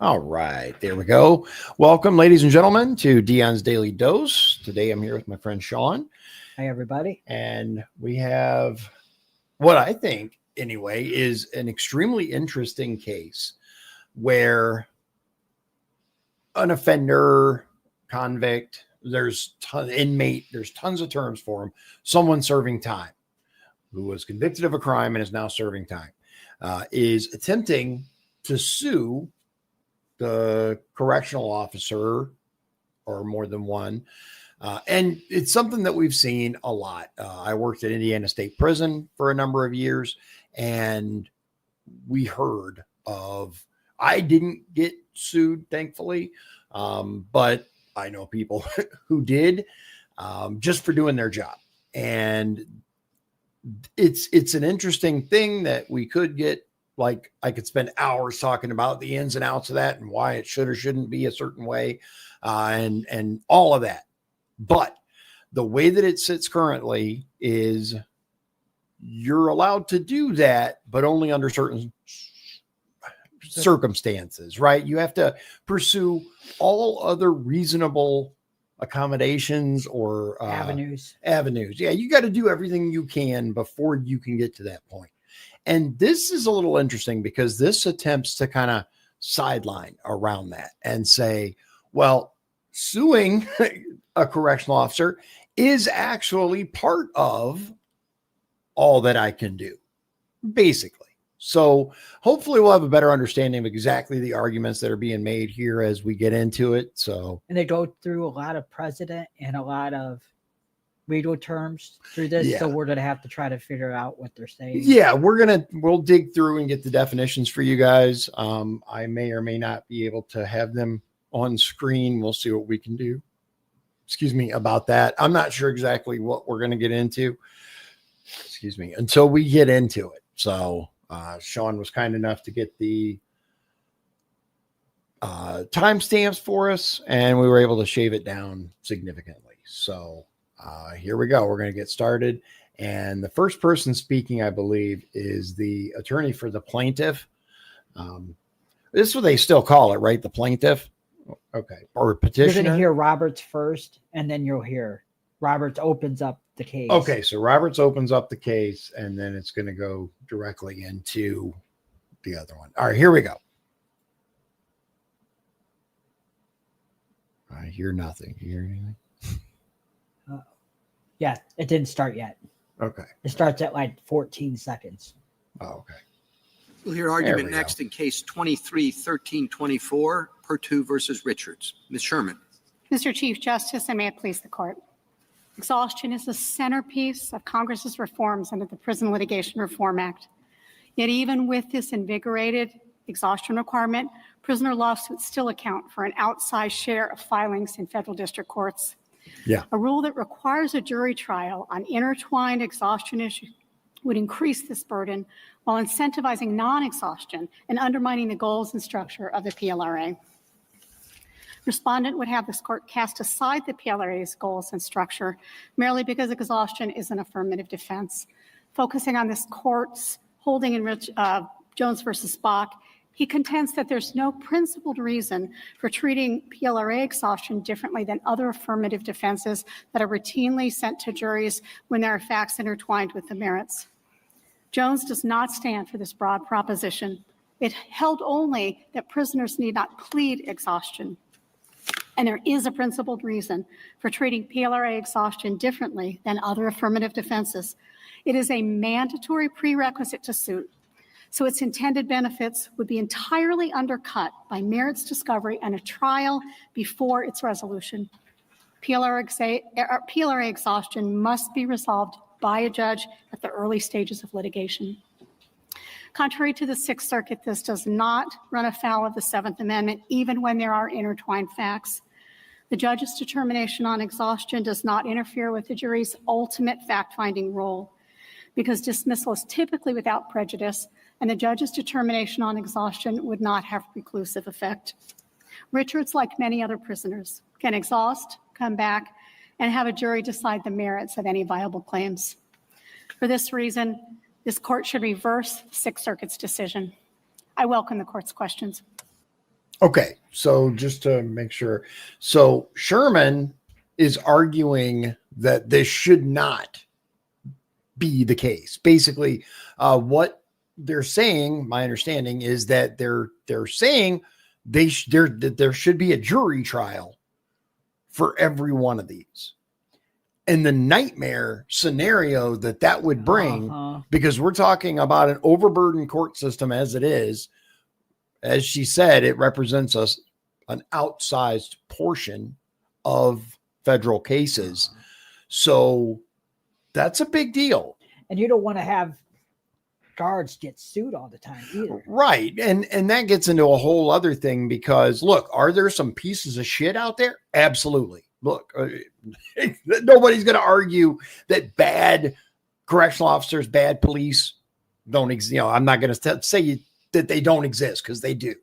All right, there we go. Welcome, ladies and gentlemen, to Dion's Daily Dose. Today I'm here with my friend Sean. Hi, everybody. And we have what I think, anyway, is an extremely interesting case where an offender, convict, there's inmate, there's tons of terms for him, someone serving time who was convicted of a crime and is now serving time, is attempting to sue the correctional officer or more than one. And it's something that we've seen a lot. I worked at Indiana State Prison for a number of years, and we heard of, I didn't get sued, thankfully, but I know people who did, just for doing their job. And it's an interesting thing that we could get. Like, I could spend hours talking about the ins and outs of that and why it should or shouldn't be a certain way, and all of that. But the way that it sits currently is you're allowed to do that, but only under certain circumstances, right? You have to pursue all other reasonable accommodations or avenues. Yeah, you got to do everything you can before you can get to that point. And this is a little interesting because this attempts to kind of sideline around that and say, well, suing a correctional officer is actually part of all that I can do, basically. So hopefully we'll have a better understanding of exactly the arguments that are being made here as we get into it. And they go through a lot of precedent and a lot of legal terms through this. Yeah. So we're going to have to try to figure out what they're saying. Yeah, we'll dig through and get the definitions for you guys. I may or may not be able to have them on screen. We'll see what we can do. Excuse me about that. I'm not sure exactly what we're going to get into. Excuse me, until we get into it. So Sean was kind enough to get the timestamps for us, and we were able to shave it down significantly. So here we go. We're going to get started. And the first person speaking, I believe, is the attorney for the plaintiff. This is what they still call it, right? The plaintiff. Okay. Or petitioner. You're going to hear Roberts first, and then you'll hear Roberts opens up the case. Okay. So Roberts opens up the case, and then it's going to go directly into the other one. All right, here we go. I hear nothing. You hear anything? Yeah, it didn't start yet. Okay. It starts at like 14 seconds. Oh, okay. We'll hear argument next in case 23-1324, Pertu versus Richards. Ms. Sherman. Mr. Chief Justice, and may it please the court. Exhaustion is the centerpiece of Congress's reforms under the Prison Litigation Reform Act. Yet even with this invigorated exhaustion requirement, prisoner lawsuits still account for an outsized share of filings in federal district courts. Yeah. A rule that requires a jury trial on intertwined exhaustion issues would increase this burden while incentivizing non-exhaustion and undermining the goals and structure of the PLRA. Respondent would have this court cast aside the PLRA's goals and structure merely because exhaustion is an affirmative defense. Focusing on this court's holding in Jones versus Spock, he contends that there's no principled reason for treating PLRA exhaustion differently than other affirmative defenses that are routinely sent to juries when there are facts intertwined with the merits. Jones does not stand for this broad proposition. It held only that prisoners need not plead exhaustion. And there is a principled reason for treating PLRA exhaustion differently than other affirmative defenses. It is a mandatory prerequisite to suit, so its intended benefits would be entirely undercut by merits discovery and a trial before its resolution. PLRA exhaustion must be resolved by a judge at the early stages of litigation. Contrary to the Sixth Circuit, this does not run afoul of the Seventh Amendment, even when there are intertwined facts. The judge's determination on exhaustion does not interfere with the jury's ultimate fact-finding role, because dismissal is typically without prejudice, and the judge's determination on exhaustion would not have preclusive effect. Richards, like many other prisoners, can exhaust, come back, and have a jury decide the merits of any viable claims. For this reason, this court should reverse the Sixth Circuit's decision. I welcome the court's questions. Okay, so just to make sure, so Sherman is arguing that this should not be the case. Basically, what they're saying, my understanding is that they're saying that there should be a jury trial for every one of these. And the nightmare scenario that would bring, because we're talking about an overburdened court system as it is. As she said, it represents an outsized portion of federal cases. So that's a big deal. And you don't want to have guards get sued all the time either. Right. And that gets into a whole other thing because, look, are there some pieces of shit out there? Absolutely. Look, nobody's going to argue that bad correctional officers, bad police don't exist. I'm not going to say that they don't exist because they do.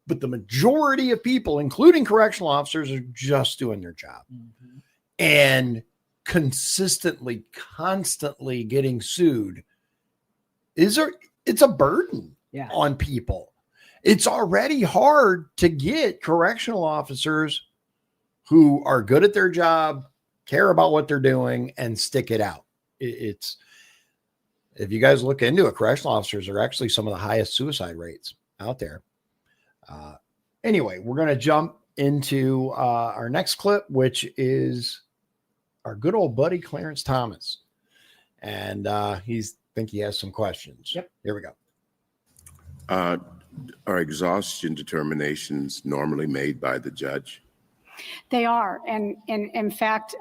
But the majority of people, including correctional officers, are just doing their job. Mm-hmm. And constantly, constantly getting sued it's a burden on people. It's already hard to get correctional officers who are good at their job, care about what they're doing, and stick it out. It's, if you guys look into it, correctional officers are actually some of the highest suicide rates out there. Anyway, we're going to jump into our next clip, which is our good old buddy, Clarence Thomas. And I think he has some questions. Yep. Here we go. Are exhaustion determinations normally made by the judge? They are. And in fact,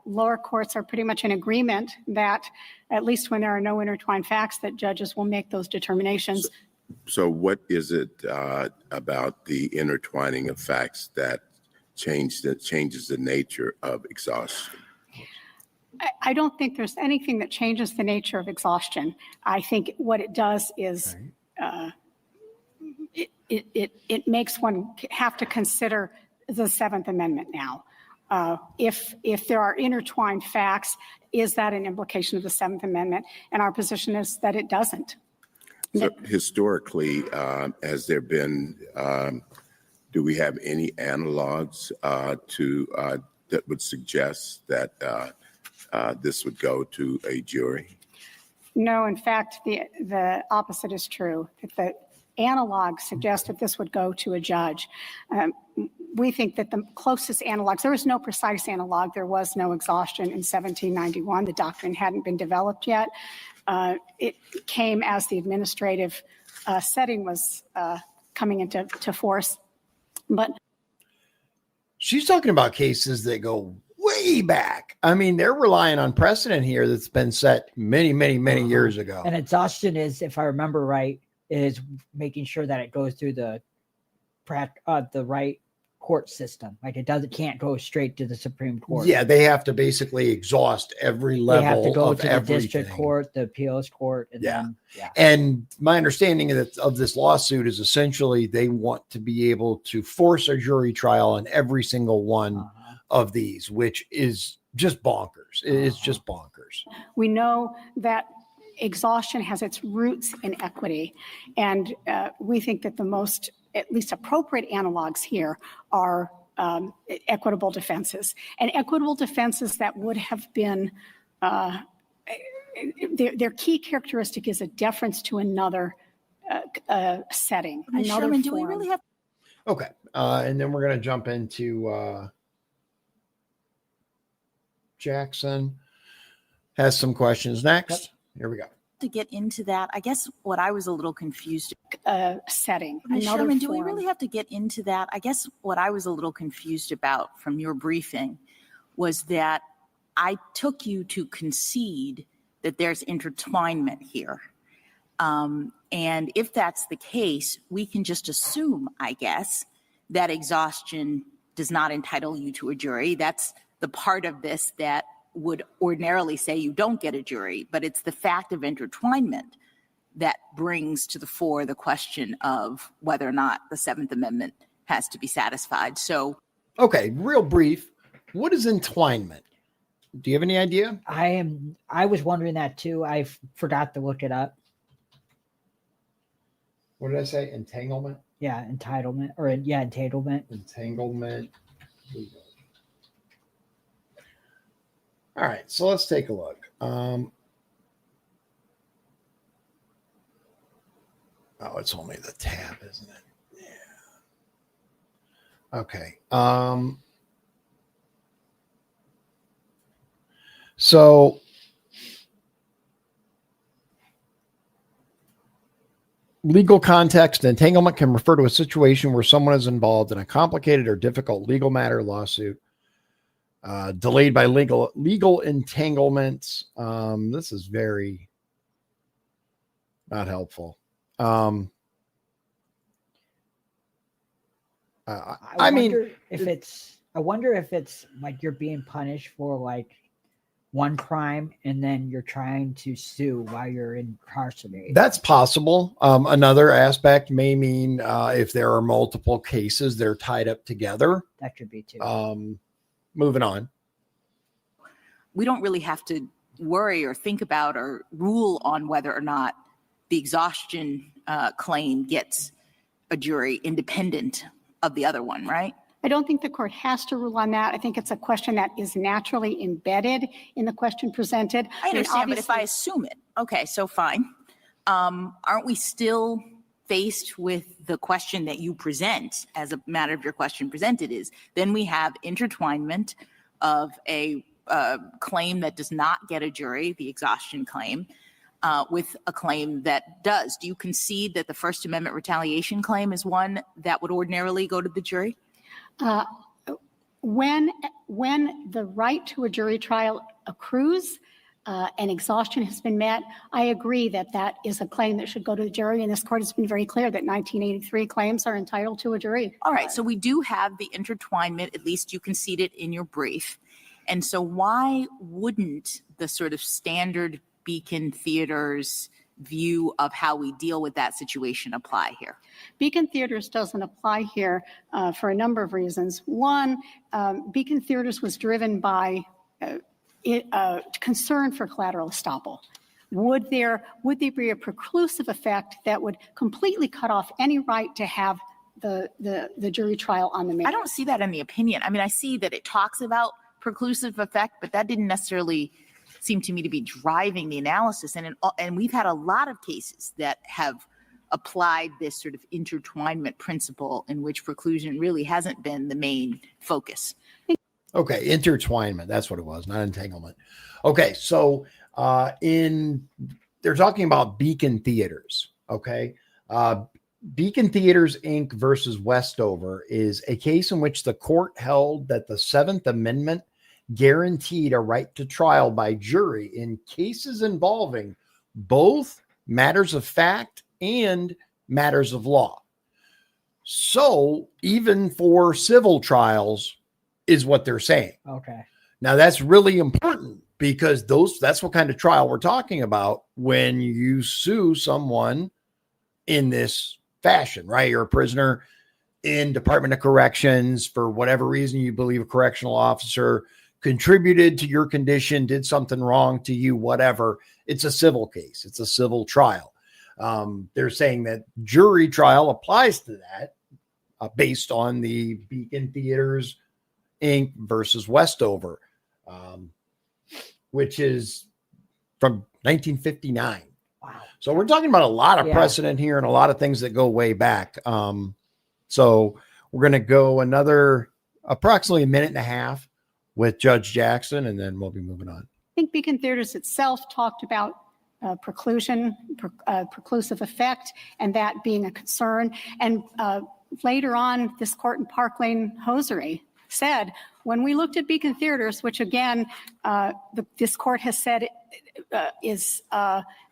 lower courts are pretty much in agreement that at least when there are no intertwined facts, that judges will make those determinations. So what is it about the intertwining of facts that changes the nature of exhaustion? I don't think there's anything that changes the nature of exhaustion. I think what it does is it makes one have to consider the Seventh Amendment now. If there are intertwined facts, is that an implication of the Seventh Amendment? And our position is that it doesn't. So historically, has there been, do we have any analogs that would suggest that this would go to a jury? No, in fact, the opposite is true. That the analog suggests that this would go to a judge. We think that the closest analogs, there is no precise analog. There was no exhaustion in 1791. The doctrine hadn't been developed yet. It came as the administrative setting was coming into force. But she's talking about cases that go way back. I mean, they're relying on precedent here that's been set many, many, many years ago. And exhaustion is, if I remember right, is making sure that it goes through the right court system. Like can't go straight to the Supreme Court. Yeah, they have to basically exhaust every level. They have to go to the district court, the appeals court, and then. And my understanding of this lawsuit is essentially they want to be able to force a jury trial on every single one of these, which is just bonkers. It's just bonkers. We know that exhaustion has its roots in equity, and we think that the most at least appropriate analogs here are equitable defenses, and equitable defenses that would have been their key characteristic is a deference to another setting. Ms. Sherman, do we really have? Okay, and then we're going to jump into Jackson has some questions next. Here we go. To get into that, I guess what I was a little confused. Setting. Ms. Sherman, do we really have to get into that? I guess what I was a little confused about from your briefing was that I took you to concede that there's intertwinement here. And if that's the case, we can just assume, I guess, that exhaustion does not entitle you to a jury. That's the part of this that would ordinarily say you don't get a jury, but it's the fact of intertwinement that brings to the fore the question of whether or not the Seventh Amendment has to be satisfied. So, okay, real brief. What is entwinement? Do you have any idea? I was wondering that too. I forgot to look it up. What did I say? Entanglement? Yeah, entitlement or entanglement. Entanglement. Legal. All right, so let's take a look. Oh, it's only the tab, isn't it? Yeah. Okay. So legal context, entanglement can refer to a situation where someone is involved in a complicated or difficult legal matter, lawsuit, delayed by legal entanglements. This is very not helpful. I wonder if it's like you're being punished for like one crime and then you're trying to sue while you're incarcerated. That's possible. Another aspect may mean if there are multiple cases, they're tied up together. That could be too. Moving on. We don't really have to worry or think about or rule on whether or not the exhaustion claim gets a jury independent of the other one, right? I don't think the court has to rule on that. I think it's a question that is naturally embedded in the question presented. I understand, but if I assume it, okay, so fine. Aren't we still faced with the question that you present as a matter of your question presented is, then we have intertwinement of a claim that does not get a jury, the exhaustion claim, with a claim that does. Do you concede that the First Amendment retaliation claim is one that would ordinarily go to the jury? When the right to a jury trial accrues and exhaustion has been met, I agree that that is a claim that should go to the jury. And this court has been very clear that 1983 claims are entitled to a jury. All right. So we do have the intertwinement, at least you conceded in your brief. And so why wouldn't the sort of standard Beacon Theaters view of how we deal with that situation apply here? Beacon Theaters doesn't apply here for a number of reasons. One, Beacon Theaters was driven by concern for collateral estoppel. Would there be a preclusive effect that would completely cut off any right to have the jury trial on the merits? I don't see that in the opinion. I mean, I see that it talks about preclusive effect, but that didn't necessarily seem to me to be driving the analysis. And we've had a lot of cases that have applied this sort of intertwinement principle in which preclusion really hasn't been the main focus. Okay, intertwinement. That's what it was, not entanglement. Okay, so they're talking about Beacon Theaters. Okay, Beacon Theaters Inc. versus Westover is a case in which the court held that the Seventh Amendment guaranteed a right to trial by jury in cases involving both matters of fact and matters of law. So even for civil trials is what they're saying. Okay. Now that's really important because that's what kind of trial we're talking about when you sue someone in this fashion, right? You're a prisoner in Department of Corrections for whatever reason you believe a correctional officer contributed to your condition, did something wrong to you, whatever. It's a civil case. It's a civil trial. They're saying that jury trial applies to that based on the Beacon Theaters Inc. versus Westover, which is from 1959. Wow. So we're talking about a lot of precedent here and a lot of things that go way back. So we're going to go another approximately a minute and a half with Judge Jackson, and then we'll be moving on. I think Beacon Theaters itself talked about preclusive effect, and that being a concern. And later on, this court in Park Lane Hosiery said, when we looked at Beacon Theaters, which again, this court has said is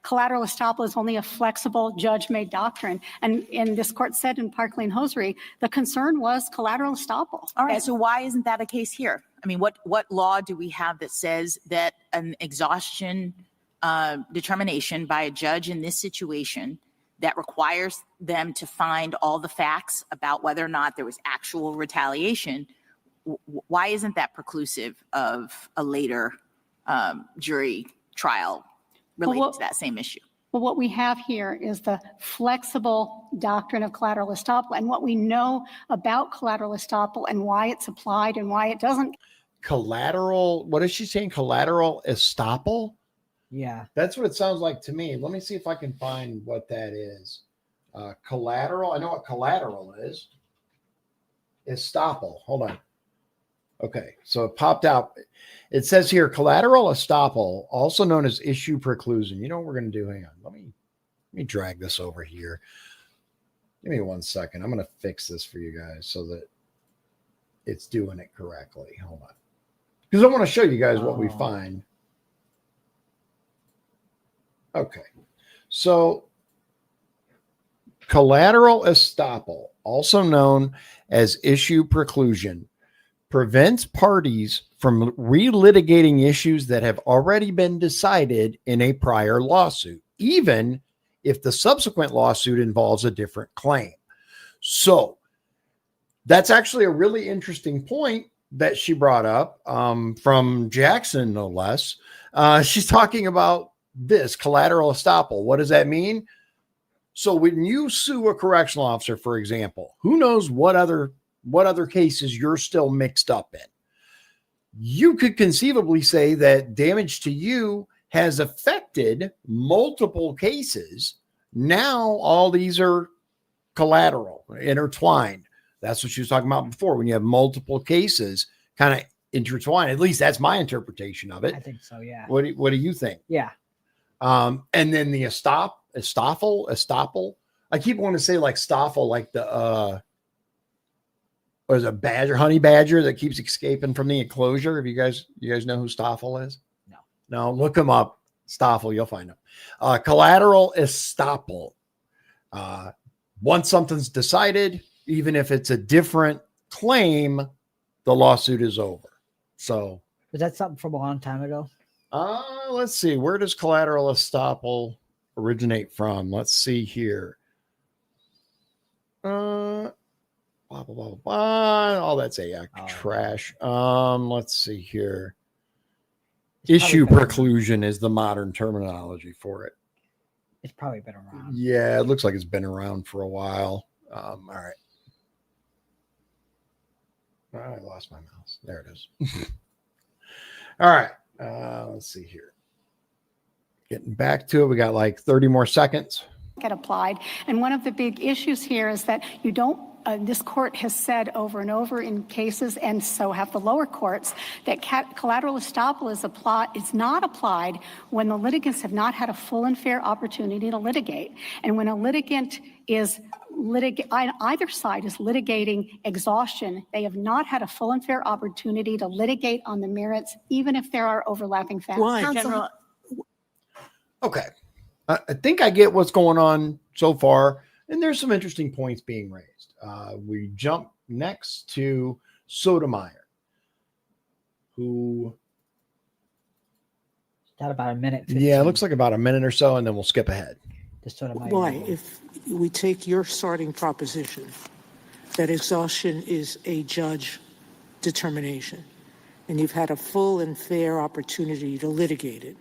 collateral estoppel is only a flexible judge-made doctrine. And this court said in Park Lane Hosiery, the concern was collateral estoppel. All right, so why isn't that a case here? I mean, what law do we have that says that an exhaustion determination by a judge in this situation that requires them to find all the facts about whether or not there was actual retaliation, why isn't that preclusive of a later jury trial related to that same issue? Well, what we have here is the flexible doctrine of collateral estoppel, and what we know about collateral estoppel and why it's applied and why it doesn't. Collateral, what is she saying? Collateral estoppel? Yeah. That's what it sounds like to me. Let me see if I can find what that is. Collateral, I know what collateral is. Estoppel, hold on. Okay, so it popped out. It says here, collateral estoppel, also known as issue preclusion. You know what we're going to do? Hang on. Let me drag this over here. Give me 1 second. I'm going to fix this for you guys so that it's doing it correctly. Hold on. Because I want to show you guys what we find. Okay. So collateral estoppel, also known as issue preclusion, prevents parties from relitigating issues that have already been decided in a prior lawsuit, even if the subsequent lawsuit involves a different claim. So that's actually a really interesting point that she brought up from Jackson, no less. She's talking about this collateral estoppel. What does that mean? So when you sue a correctional officer, for example, who knows what other cases you're still mixed up in? You could conceivably say that damage to you has affected multiple cases. Now all these are collateral, intertwined. That's what she was talking about before. When you have multiple cases kind of intertwined, at least that's my interpretation of it. I think so. Yeah. What do you think? Yeah. And then the estoppel. I keep wanting to say like stoffel, like the what is it, badger, honey badger that keeps escaping from the enclosure. If you guys know who Stoffel is? No, look him up. Stoffel, you'll find him. Collateral estoppel. Once something's decided, even if it's a different claim, the lawsuit is over. So Was that something from a long time ago? let's see. Where does collateral estoppel originate from? Let's see here. Blah, blah, blah, blah. All that's trash. Let's see here. Issue preclusion is the modern terminology for it. It's probably been around. Yeah, it looks like it's been around for a while. All right. I lost my mouse. There it is. All right. Let's see here. Getting back to it. We got like 30 more seconds. Get applied. And one of the big issues here is that you don't, this court has said over and over in cases, and so have the lower courts, that collateral estoppel is not applied when the litigants have not had a full and fair opportunity to litigate. And when a litigant is either side is litigating exhaustion, they have not had a full and fair opportunity to litigate on the merits, even if there are overlapping facts. General, Okay. I think I get what's going on so far, and there's some interesting points being raised. We jump next to Sotomayor, who Got about a minute. 15. Yeah, it looks like about a minute or so, and then we'll skip ahead. The Sotomayor. Why? If we take your starting proposition that exhaustion is a judge determination, and you've had a full and fair opportunity to litigate it,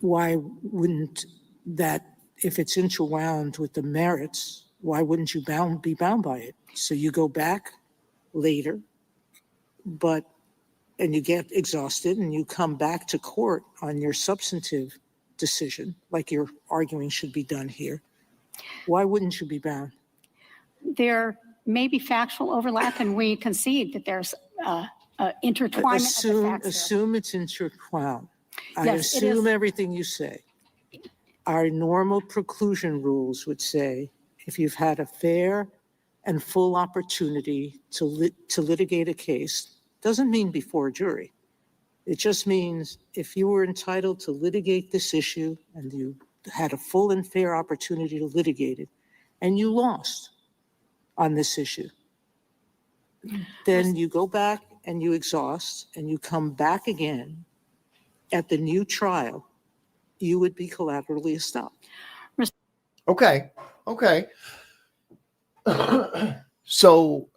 why wouldn't that, if it's interwound with the merits, why wouldn't you be bound by it? So you go back later, and you get exhausted and you come back to court on your substantive decision, like you're arguing should be done here. Why wouldn't you be bound? There may be factual overlap, and we concede that there's intertwinement of the facts. Assume it's intertwined. I Yes, it assume is. everything you say. Our normal preclusion rules would say if you've had a fair and full opportunity to litigate a case, doesn't mean before a jury. It just means if you were entitled to litigate this issue and you had a full and fair opportunity to litigate it, and you lost on this issue, then you go back and you exhaust and you come back again at the new trial, you would be collaterally estopped. Okay. So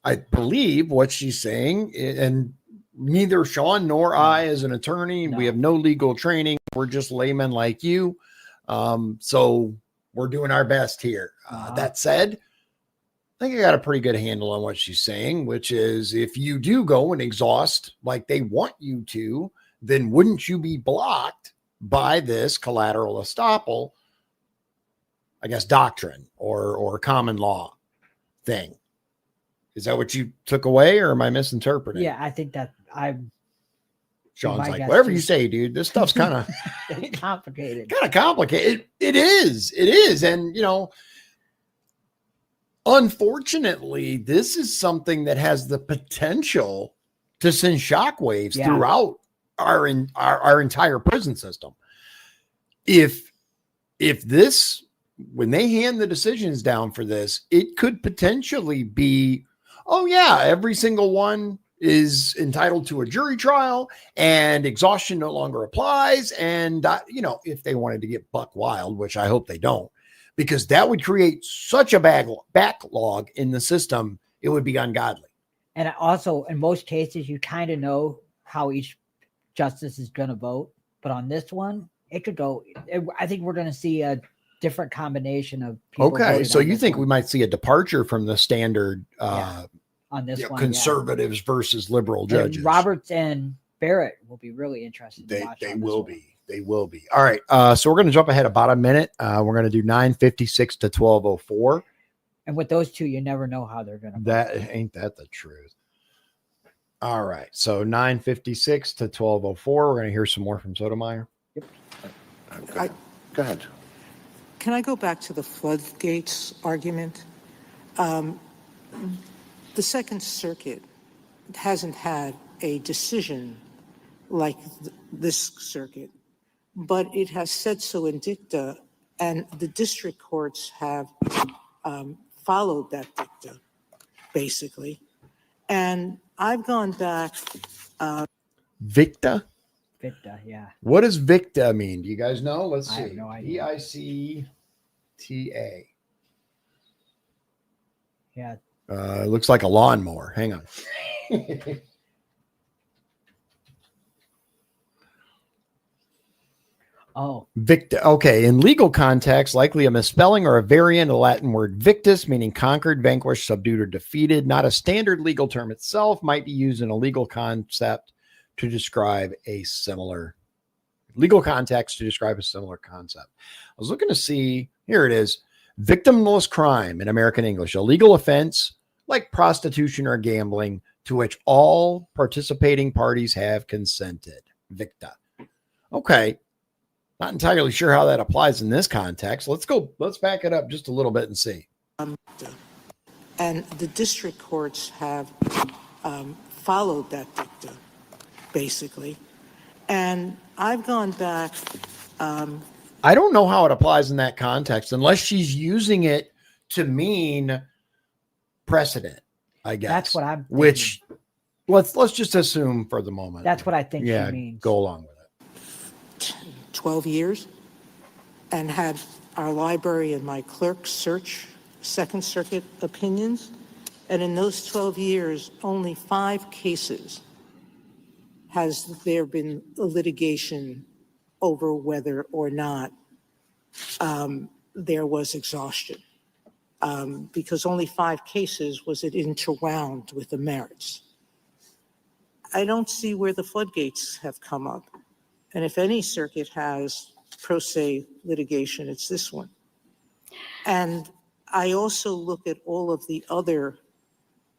I believe what she's saying, and neither Sean nor I, as an attorney, No. we have no legal training. We're just laymen like you. So we're doing our best here. That said, I think I got a pretty good handle on what she's saying, which is if you do go and exhaust like they want you to, then wouldn't you be blocked by this collateral estoppel, I guess, doctrine or common law thing? Is that what you took away, or am I misinterpreting? Yeah, I think that Sean's my like, guess whatever too. you say, dude, this stuff's kind of complicated. complicated. It is. And, unfortunately, this is something that has the potential to send shockwaves throughout our entire prison system. If this, when they hand the decisions down for this, it could potentially be, oh yeah, every single one is entitled to a jury trial and exhaustion no longer applies. And, if they wanted to get buck wild, which I hope they don't, because that would create such a backlog in the system, it would be ungodly. And also, in most cases, you kind of know how each justice is going to vote. But on this one, it could go. I think we're going to see a different combination of people. Okay, so on you this think one. we might see a departure from the standard On this one, conservatives versus liberal judges? And Roberts and Barrett will be really interesting to watch. They will be. They will be. All right. So we're going to jump ahead about a minute. We're going to do 9:56 to 12:04. And with those two, you never know how they're going to. Ain't that the truth? All right. So 9:56 to 12:04. We're going to hear some more from Sotomayor. Go ahead. Can I go back to the floodgates argument? The Second Circuit hasn't had a decision like this circuit, but it has said so in dicta, and the district courts have followed that dicta, basically. And I've gone back. Victa? Victa, yeah. What does Victa mean? Do you guys know? Let's see. I have no idea. VICTA. Yeah. It looks like a lawnmower. Hang on. Oh, Victa. Okay. In legal context, likely a misspelling or a variant of the Latin word victus, meaning conquered, vanquished, subdued, or defeated. Not a standard legal term itself, might be used in a legal concept to describe a similar legal context to describe a similar concept. I was looking to see, here it is. Victimless crime in American English, a legal offense like prostitution or gambling to which all participating parties have consented. Victa. Okay. Not entirely sure how that applies in this context. Let's back it up just a little bit and see. And the district courts have followed that dicta, basically. And I've gone back. I don't know how it applies in that context unless she's using it to mean precedent, I guess. that's what I'm thinking. Which let's just assume for the moment. That's what I think yeah, she means. go along with it. 12 years and had our library and my clerk search Second Circuit opinions. And in those 12 years, only 5 cases has there been a litigation over whether or not there was exhaustion. Because only 5 cases was it interwound with the merits. I don't see where the floodgates have come up. And if any circuit has pro se litigation, it's this one. And I also look at all of the other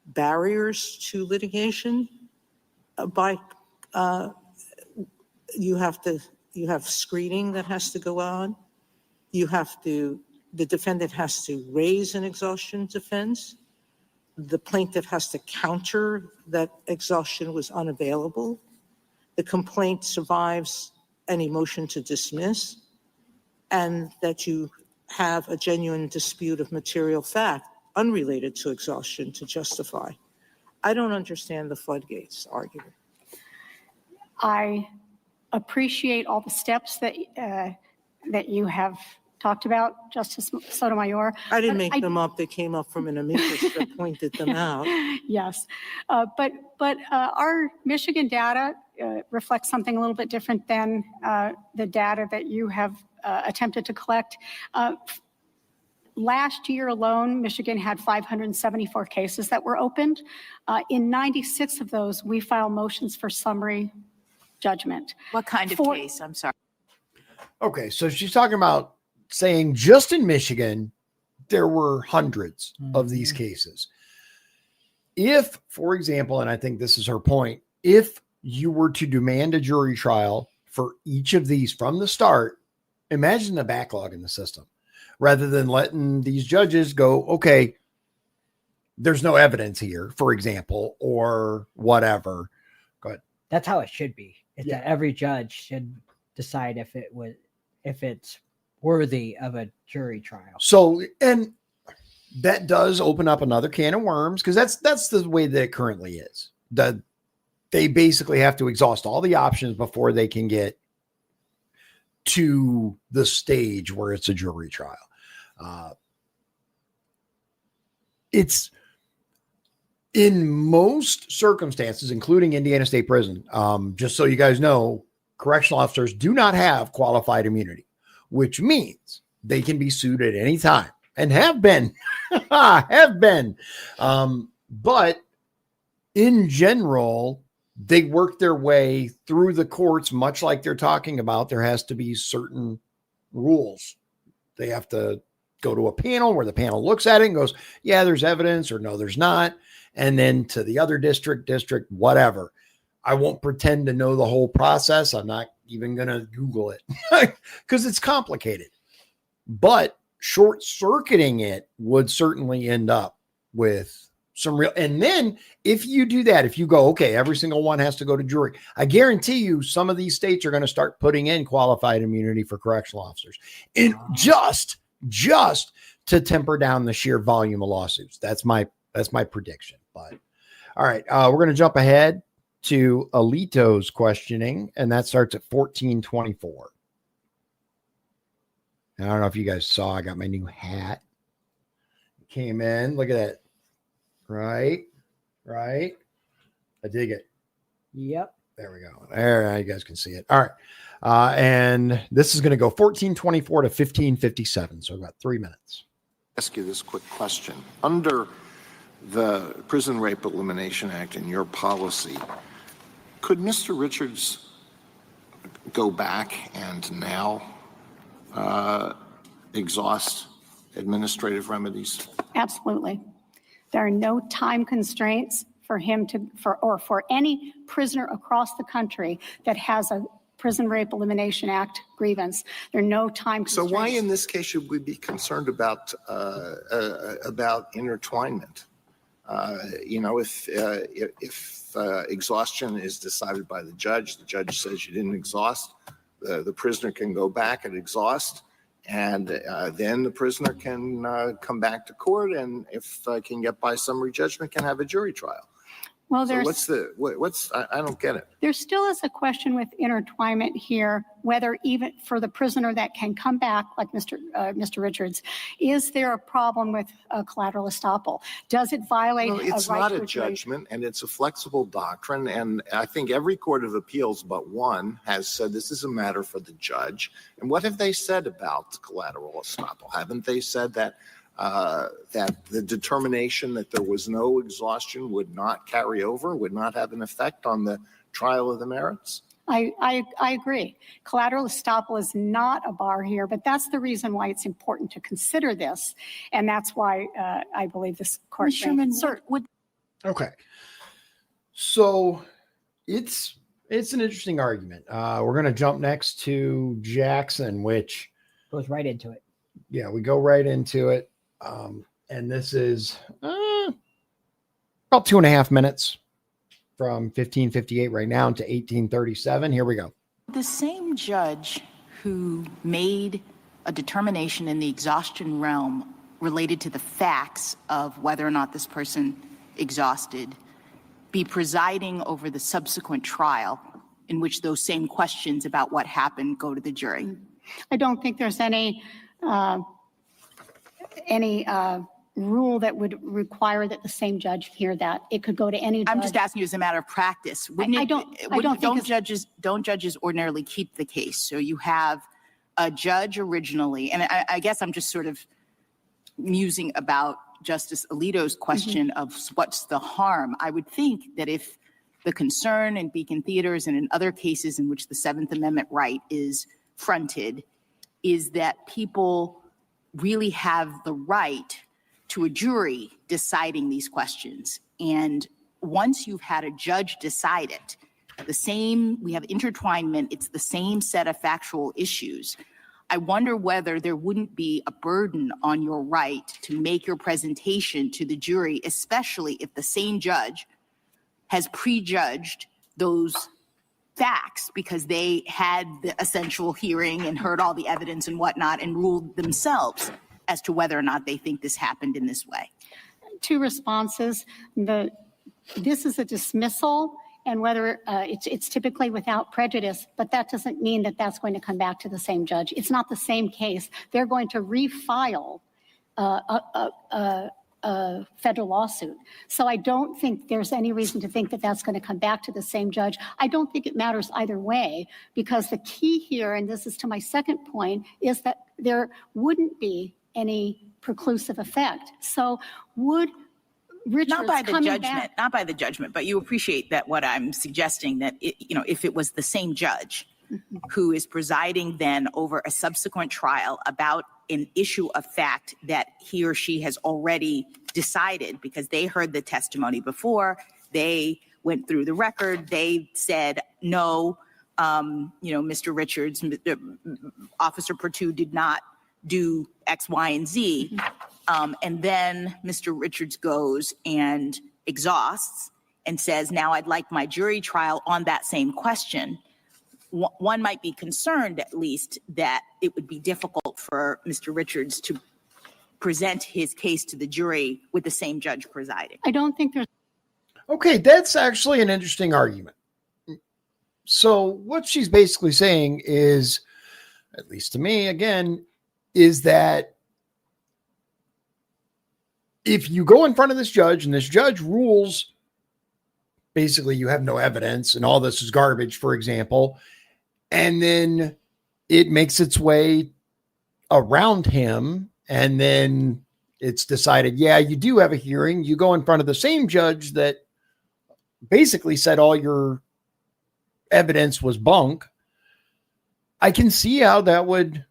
barriers to litigation. You have screening that has to go on. The defendant has to raise an exhaustion defense. The plaintiff has to counter that exhaustion was unavailable. The complaint survives any motion to dismiss, and that you have a genuine dispute of material fact unrelated to exhaustion to justify. I don't understand the floodgates argument. I appreciate all the steps that you have talked about, Justice Sotomayor. I didn't But make them up. They came up from an amicus that pointed them out. Yes, but our Michigan data reflects something a little bit different than the data that you have attempted to collect. Last year alone, Michigan had 574 cases that were opened. In 96 of those, we filed motions for summary judgment. What kind of case? I'm sorry. Okay, so she's talking about saying just in Michigan, there were hundreds of these cases. If, for example, and I think this is her point, if you were to demand a jury trial for each of these from the start, imagine the backlog in the system, rather than letting these judges go, okay, there's no evidence here, for example, or whatever. Go ahead. That's how it should be. It's Yeah. that every judge should decide if it's worthy of a jury trial. So, and that does open up another can of worms, because that's the way that it currently is. They basically have to exhaust all the options before they can get to the stage where it's a jury trial. It's in most circumstances, including Indiana State Prison. Just so you guys know, correctional officers do not have qualified immunity, which means they can be sued at any time and have been, but in general, they work their way through the courts, much like they're talking about. There has to be certain rules. They have to go to a panel where the panel looks at it and goes, yeah, there's evidence, or no, there's not. And then to the other district, whatever. I won't pretend to know the whole process. I'm not even going to Google it because it's complicated. But short circuiting it would certainly end up with some real. And then if you do that, if you go, okay, every single one has to go to jury, I guarantee you some of these states are going to start putting in qualified immunity for correctional officers, and just to temper down the sheer volume of lawsuits. That's my prediction. But all right, we're going to jump ahead to Alito's questioning, and that starts at 1424. I don't know if you guys saw, I got my new hat. Came in. Look at that. Right. I dig it. Yep. There we go. There, you guys can see it. All right. And this is going to go 1424 to 1557. So about 3 minutes. Ask you this quick question. Under the Prison Rape Elimination Act and your policy, could Mr. Richards go back and now exhaust administrative remedies? Absolutely. There are no time constraints for him for any prisoner across the country that has a Prison Rape Elimination Act grievance. There are no time constraints. So why in this case should we be concerned about intertwinement? If exhaustion is decided by the judge says you didn't exhaust, the prisoner can go back and exhaust, and then the prisoner can come back to court, and if can get by summary judgment, can have a jury trial. Well, So I don't get it. there still is a question with intertwinement here, whether even for the prisoner that can come back, like Mr. Richards, is there a problem with collateral estoppel? Does it violate Well, it's a right not to a judgment, and it's a flexible doctrine, and I think every court of appeals but one has said this is a matter for the judge. And what have they said about collateral estoppel? Haven't they said that the determination that there was no exhaustion would not carry over, would not have an effect on the trial of the merits? I agree. Collateral estoppel is not a bar here, but that's the reason why it's important to consider this. And that's why I believe this court Ms. Sherman, would Okay. So it's an interesting argument. We're going to jump next to Jackson, which Goes right into it. yeah, we go right into it. And this is about 2.5 minutes from 1558 right now to 1837. Here we go. the same judge who made a determination in the exhaustion realm related to the facts of whether or not this person exhausted be presiding over the subsequent trial in which those same questions about what happened go to the jury? I don't think there's any rule that would require that the same judge hear that. It could go to any judge. I'm just asking you as a matter of practice. Don't judges ordinarily keep the case? So you have a judge originally, and I guess I'm just sort of musing about Justice Alito's question of what's the harm. I would think that if the concern in Beacon Theaters and in other cases in which the Seventh Amendment right is fronted is that people really have the right to a jury deciding these questions. And once you've had a judge decide it, we have intertwinement, it's the same set of factual issues. I wonder whether there wouldn't be a burden on your right to make your presentation to the jury, especially if the same judge has prejudged those facts because they had the essential hearing and heard all the evidence and whatnot and ruled themselves as to whether or not they think this happened in this way. Two responses. This is a dismissal, and whether it's typically without prejudice, but that doesn't mean that that's going to come back to the same judge. It's not the same case. They're going to refile a federal lawsuit. So I don't think there's any reason to think that that's going to come back to the same judge. I don't think it matters either way, because the key here, and this is to my second point, is that there wouldn't be any preclusive effect. So would Richards not by the back, judgment, but you appreciate that what I'm suggesting, that if it was the same judge who is presiding then over a subsequent trial about an issue of fact that he or she has already decided because they heard the testimony before, they went through the record, they said no, Mr. Richards, Officer Pertut did not do X, Y, and Z. And then Mr. Richards goes and exhausts and says, now I'd like my jury trial on that same question. One might be concerned, at least, that it would be difficult for Mr. Richards to present his case to the jury with the same judge presiding. I don't think there's. Okay, that's actually an interesting argument. So what she's basically saying is, at least to me, again, is that if you go in front of this judge and this judge rules, basically you have no evidence and all this is garbage, for example, and then it makes its way around him and then it's decided, yeah, you do have a hearing. You go in front of the same judge that basically said all your evidence was bunk. I can see how that would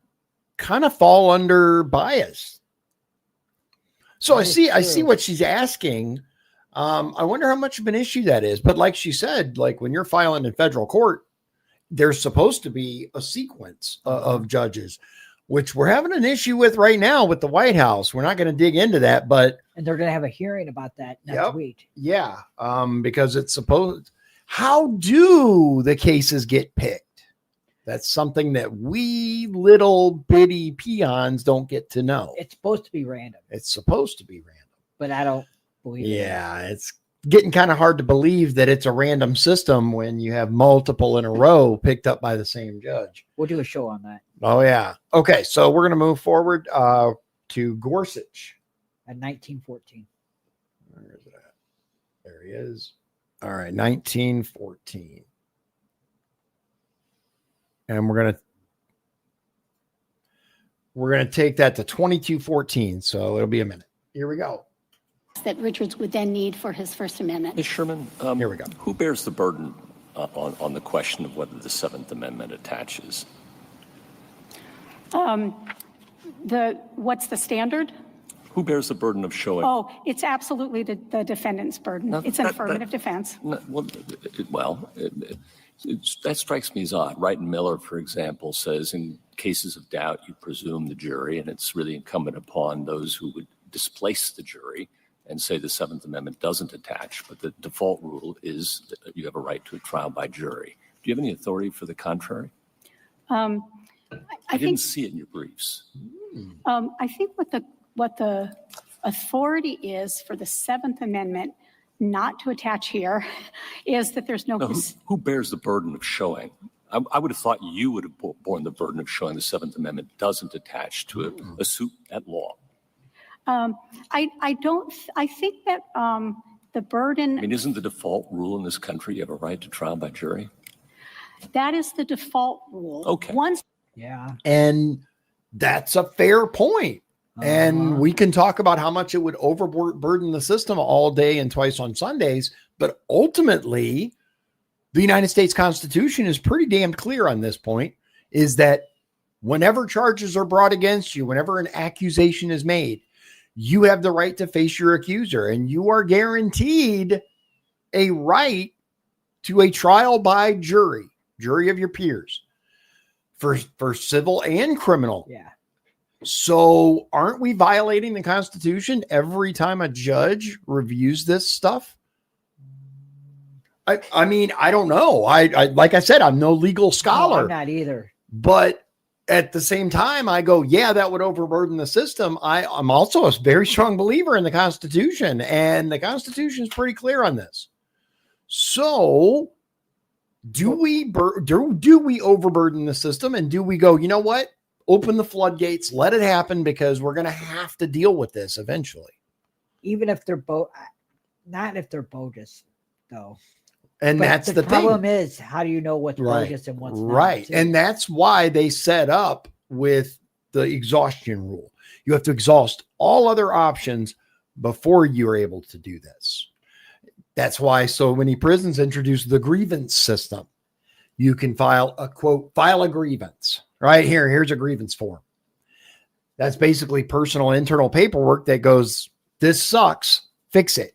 kind of fall under bias. So I see what she's asking. I wonder how much of an issue that is. But like she said, like when you're filing in federal court, there's supposed to be a sequence of judges, which we're having an issue with right now with the White House. We're not going to dig into that, but and they're going to have a hearing about that next week. Yeah, because it's supposed. How do the cases get picked? That's something that we little bitty peons don't get to know. It's supposed to be random. It's supposed to be random. But I don't believe it. Yeah, it's getting kind of hard to believe that it's a random system when you have multiple in a row picked up by the same judge. We'll do a show on that. Oh, yeah. Okay, so we're going to move forward to Gorsuch. At 1914. Where is it at? There he is. All right, 1914. And we're gonna take that to 2214. So it'll be a minute. Here we go. That Richards would then need for his First Amendment. Ms. Sherman, here we go. Who bears the burden on the question of whether the Seventh Amendment attaches? What's the standard? Who bears the burden of showing? Oh, it's absolutely the defendant's burden. It's an affirmative defense. That strikes me as odd. Wright and Miller, for example, says in cases of doubt, you presume the jury, and it's really incumbent upon those who would displace the jury and say the Seventh Amendment doesn't attach, but the default rule is that you have a right to a trial by jury. Do you have any authority for the contrary? I didn't see it in your briefs. I think what the authority is for the Seventh Amendment not to attach here is that there's no. Who bears the burden of showing? I would have thought you would have borne the burden of showing the Seventh Amendment doesn't attach to a suit at law. I think that the burden. I mean, isn't the default rule in this country you have a right to trial by jury? That is the default rule. Okay. Yeah. And that's a fair point. And we can talk about how much it would overburden the system all day and twice on Sundays. But ultimately, the United States Constitution is pretty damn clear on this point, is that whenever charges are brought against you, whenever an accusation is made, you have the right to face your accuser, and you are guaranteed a right to a trial by jury of your peers for civil and criminal. Yeah. So aren't we violating the Constitution every time a judge reviews this stuff? I mean, I don't know. I like I said, I'm no legal scholar. No, I'm not either. But at the same time, I go, yeah, that would overburden the system. I'm also a very strong believer in the Constitution, and the Constitution is pretty clear on this. So do we overburden the system, and do we go, you know what? Open the floodgates, let it happen, because we're going to have to deal with this eventually. Even if they're not if they're bogus, though. And But that's the thing. problem is, how do you know what's bogus and what's not? Right. too? And that's why they set up with the exhaustion rule. You have to exhaust all other options before you're able to do this. That's why so many prisons introduce the grievance system. You can file a grievance. Right here. Here's a grievance form. That's basically personal internal paperwork that goes, this sucks, fix it.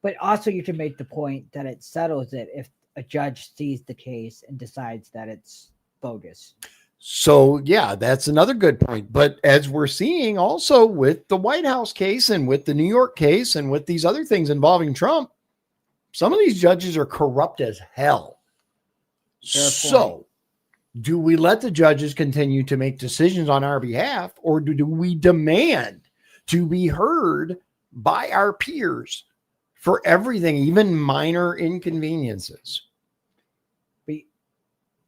But also you can make the point that it settles it if a judge sees the case and decides that it's bogus. So, yeah, that's another good point. But as we're seeing also with the White House case and with the New York case and with these other things involving Trump, some of these judges are corrupt as hell. So do we let the judges continue to make decisions on our behalf, or do we demand to be heard by our peers for everything, even minor inconveniences? But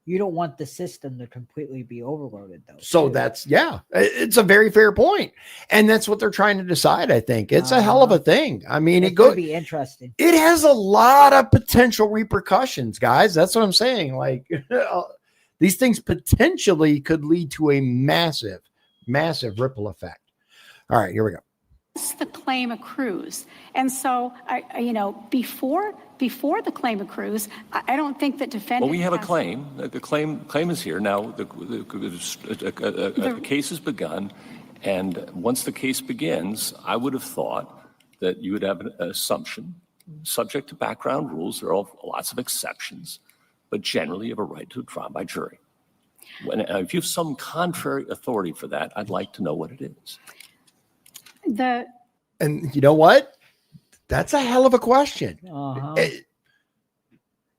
you don't want the system to completely be overloaded, though. So it's a very fair point. And that's what they're trying to decide, I think. It's a hell of a thing. I mean, it's going to be interesting. It has a lot of potential repercussions, guys. That's what I'm saying. Like, these things potentially could lead to a massive, massive ripple effect. All right, here we go. The claim accrues. And so, before the claim accrues, I don't think that defendant. Well, we have a claim. The claim is here. Now, the case has begun. And once the case begins, I would have thought that you would have an assumption, subject to background rules. There are lots of exceptions, but generally you have a right to a trial by jury. If you have some contrary authority for that, I'd like to know what it is. And you know what? That's a hell of a question.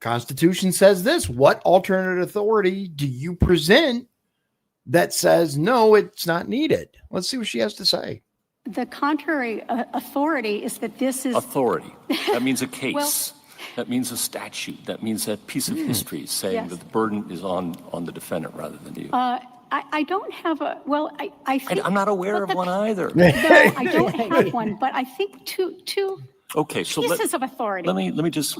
Constitution says this. What alternate authority do you present that says, no, it's not needed? Let's see what she has to say. The contrary authority is that this is authority. That means a case. That means a statute. That means a piece of history saying that the burden is on the defendant rather than you. I don't have I think I'm not aware of one either. No, I don't have one, but I think two okay, so pieces of authority. Let me just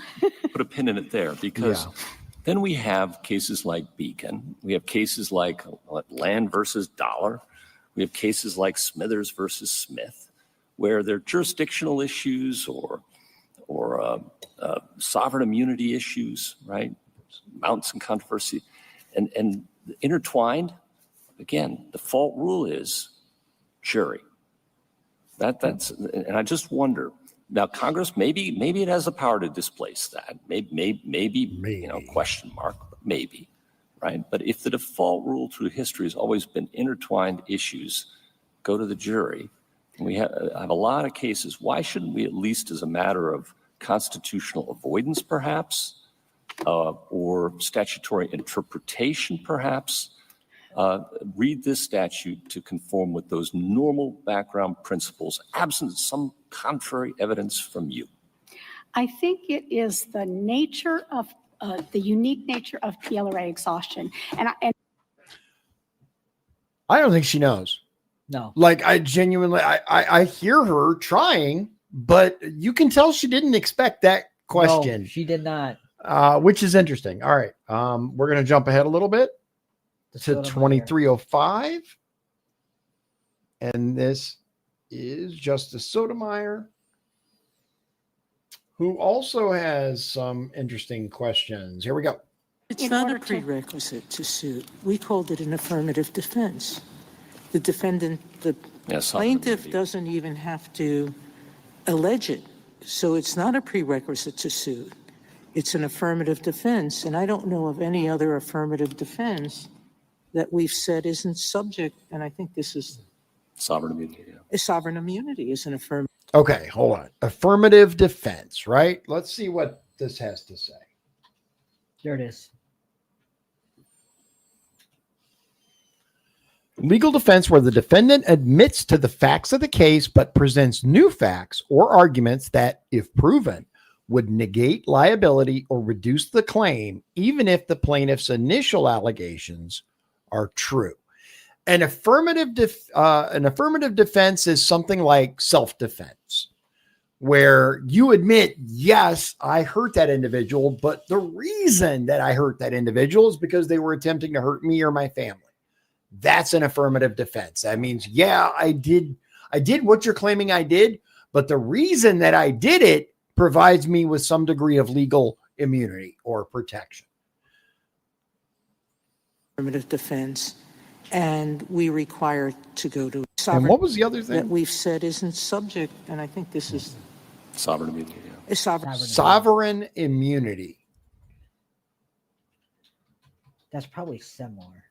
put a pin in it there, because then we have cases like Beacon. We have cases like Land versus Dollar. We have cases like Smithers versus Smith, where they're jurisdictional issues or sovereign immunity issues, right? Mounts in controversy, and intertwined. Again, the default rule is jury. That's, and I just wonder. Now, Congress maybe it has the power to displace that. Maybe. Question mark. Maybe, right? But if the default rule through history has always been intertwined issues go to the jury, and we have a lot of cases. Why shouldn't we, at least as a matter of constitutional avoidance, perhaps, or statutory interpretation, perhaps, read this statute to conform with those normal background principles, absent some contrary evidence from you? I think it is the nature the unique nature of PLRA exhaustion. And I don't think she knows. No. Like, I genuinely, I hear her trying, but you can tell she didn't expect that question. No, she did not. Which is interesting. All right. We're going to jump ahead a little bit to Sotomayor. 2305. And this is Justice Sotomayor, who also has some interesting questions. Here we go. It's In not a order to- prerequisite to suit. We called it an affirmative defense. The defendant, the Yes, sovereign plaintiff immunity. doesn't even have to allege it. So it's not a prerequisite to suit. It's an affirmative defense. And I don't know of any other affirmative defense that we've said isn't subject. And I think this is Sovereign immunity. Yeah. a sovereign immunity is an affirmative. Okay, hold on. Affirmative defense, right? Let's see what this has to say. There it is. Legal defense where the defendant admits to the facts of the case but presents new facts or arguments that, if proven, would negate liability or reduce the claim, even if the plaintiff's initial allegations are true. An affirmative defense is something like self-defense, where you admit, yes, I hurt that individual, but the reason that I hurt that individual is because they were attempting to hurt me or my family. That's an affirmative defense. That means, yeah, I did what you're claiming I did, but the reason that I did it provides me with some degree of legal immunity or protection. Affirmative defense. And we require to go to And sovereign what was the other that thing? we've said isn't subject. And I think this is Sovereign immunity. Yeah. a sovereign. Sovereign immunity. That's probably similar.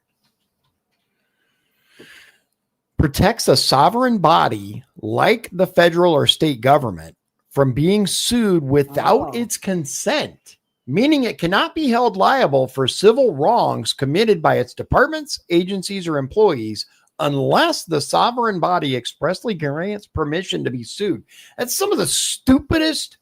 Protects a sovereign body like the federal or state government from being sued without Oh. its consent, meaning it cannot be held liable for civil wrongs committed by its departments, agencies, or employees unless the sovereign body expressly grants permission to be sued. That's some of the stupidest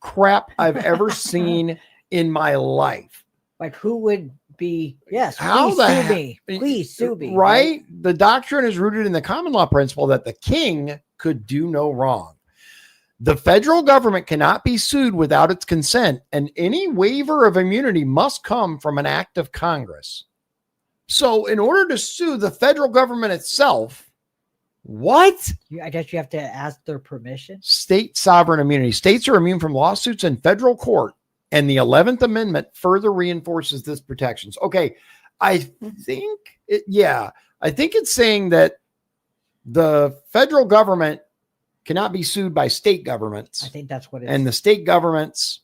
crap I've ever seen in my life. Like, who would be, yes, How please the sue heck- me. Please sue me. Right? The doctrine is rooted in the common law principle that the king could do no wrong. The federal government cannot be sued without its consent, and any waiver of immunity must come from an act of Congress. So, in order to sue the federal government itself, what? I guess you have to ask their permission. State sovereign immunity. States are immune from lawsuits in federal court, and the 11th Amendment further reinforces this protections. Okay, I think it's saying that the federal government cannot be sued by state governments, I think that's what it is. and the state governments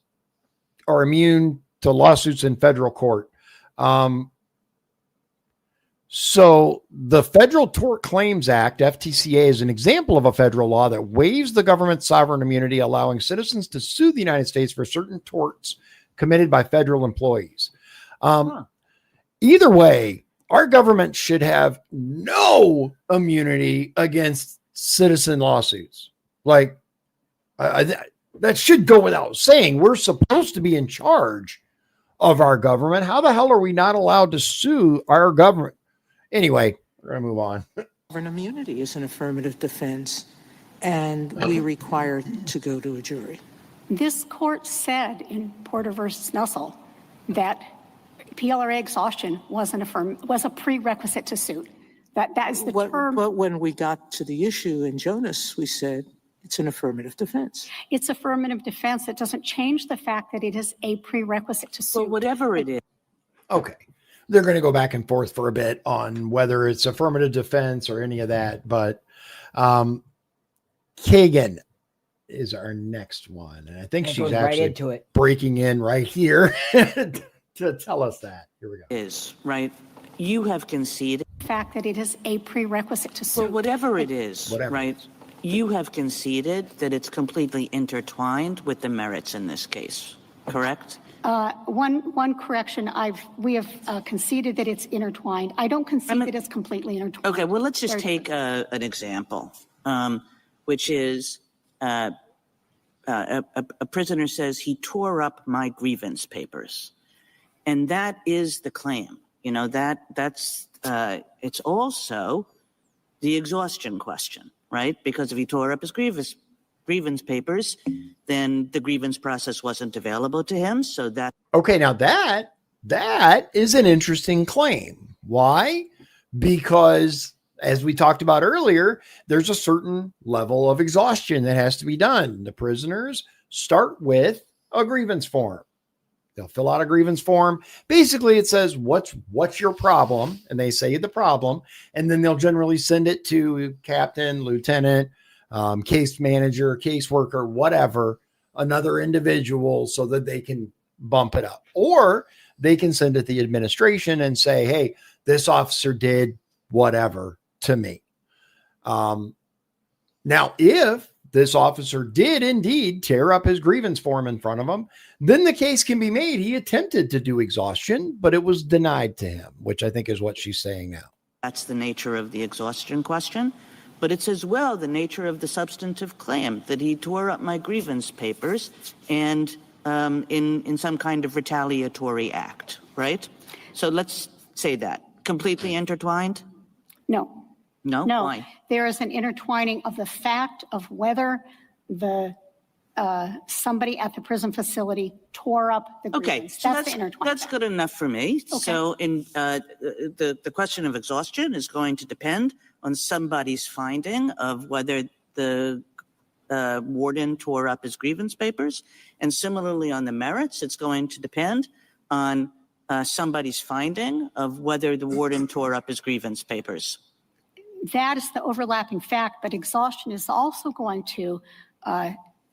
are immune to lawsuits in federal court. So the Federal Tort Claims Act, FTCA, is an example of a federal law that waives the government's sovereign immunity, allowing citizens to sue the United States for certain torts committed by federal employees. Either way, our government should have no immunity against citizen lawsuits. Like, that should go without saying. We're supposed to be in charge of our government. How the hell are we not allowed to sue our government? Anyway, we're going to move on. Sovereign immunity is an affirmative defense, and we require to go to a jury. this court said in Porter versus Nussel that PLRA exhaustion was a prerequisite to suit. That is the term. But when we got to the issue in Jonas, we said it's an affirmative defense. It's affirmative defense. It doesn't change the fact that it is a prerequisite to sue. But whatever it is. Okay. They're going to go back and forth for a bit on whether it's affirmative defense or any of that. But Kagan is our next one. And I think It she's goes right actually into it. breaking in right here to tell us that. Here we go. Is, right? You have conceded. The fact that it is a prerequisite to sue. But whatever it is, Whatever. right? You have conceded that it's completely intertwined with the merits in this case, correct? One correction, we have conceded that it's intertwined. I don't concede that it's completely intertwined. Okay, well, let's just Very take an example, which is a prisoner says he tore up my grievance papers. And that is the claim. That's it's also the exhaustion question, right? Because if he tore up his grievance papers, then the grievance process wasn't available to him. So that. Okay, now that is an interesting claim. Why? Because as we talked about earlier, there's a certain level of exhaustion that has to be done. The prisoners start with a grievance form. They'll fill out a grievance form. Basically, it says, what's your problem? And they say the problem. And then they'll generally send it to captain, lieutenant, case manager, caseworker, whatever, another individual so that they can bump it up. Or they can send it to the administration and say, hey, this officer did whatever to me. Now, if this officer did indeed tear up his grievance form in front of him, then the case can be made. He attempted to do exhaustion, but it was denied to him, which I think is what she's saying now. That's the nature of the exhaustion question. But it's as well the nature of the substantive claim that he tore up my grievance papers and in some kind of retaliatory act, right? So let's say that. Completely intertwined? No. No? No, Why? there is an intertwining of the fact of whether the somebody at the prison facility tore up the Okay, grievance. so That's the intertwining. that's good enough for me. Okay. So in the question of exhaustion is going to depend on somebody's finding of whether the warden tore up his grievance papers. And similarly on the merits, it's going to depend on somebody's finding of whether the warden tore up his grievance papers. That is the overlapping fact, but exhaustion is also going to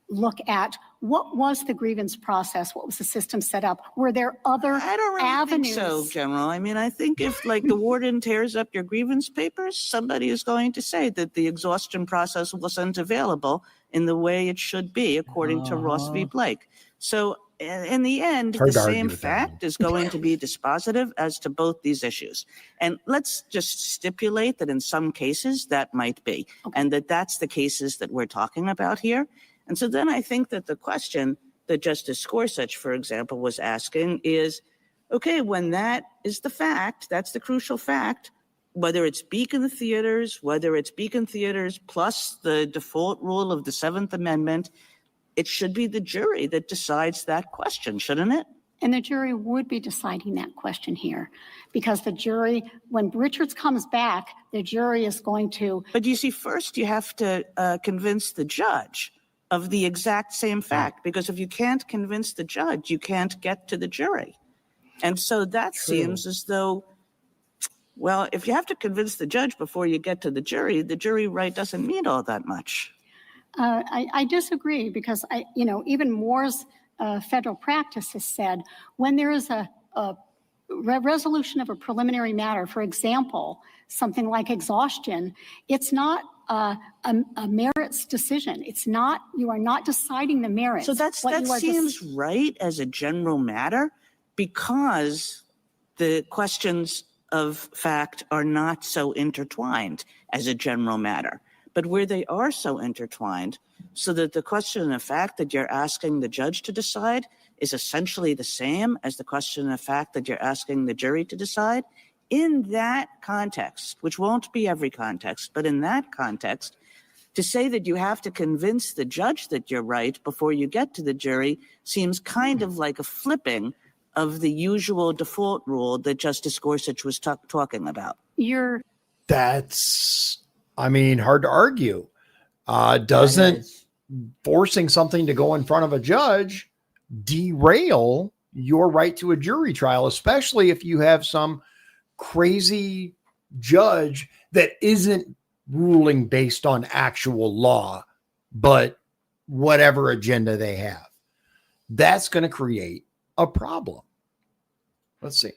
look at what was the grievance process, what was the system set up, were there other I don't really avenues? think so, General. I mean, I think if like the warden tears up your grievance papers, somebody is going to say that the exhaustion process wasn't available in the way it should be, according to Ross v. Blake. So in the end, Hard the to argue same with that fact is going to be dispositive as to both these issues. And let's just stipulate that in some cases that might be, and that's the cases that we're talking about here. And so then I think that the question that Justice Gorsuch, for example, was asking is, okay, when that is the fact, that's the crucial fact, whether it's Beacon Theaters, whether it's Beacon Theaters plus the default rule of the Seventh Amendment, it should be the jury that decides that question, shouldn't it? And the jury would be deciding that question here because the jury, when Richards comes back, the jury is going to. But you see, first you have to convince the judge of the exact same fact, because if you can't convince the judge, you can't get to the jury. And so that seems as though, well, if you have to convince the judge before you get to the jury right doesn't mean all that much. I disagree because even Moore's federal practice has said when there is a resolution of a preliminary matter, for example, something like exhaustion, it's not a merits decision. It's not, you are not deciding the merits. So that seems right as a general matter because the questions of fact are not so intertwined as a general matter. But where they are so intertwined, so that the question of fact that you're asking the judge to decide is essentially the same as the question of fact that you're asking the jury to decide, in that context, which won't be every context, but in that context, to say that you have to convince the judge that you're right before you get to the jury seems kind of like a flipping of the usual default rule that Justice Gorsuch was talking about. That's, hard to argue. Doesn't forcing something to go in front of a judge derail your right to a jury trial, especially if you have some crazy judge that isn't ruling based on actual law, but whatever agenda they have. That's going to create a problem. Let's see.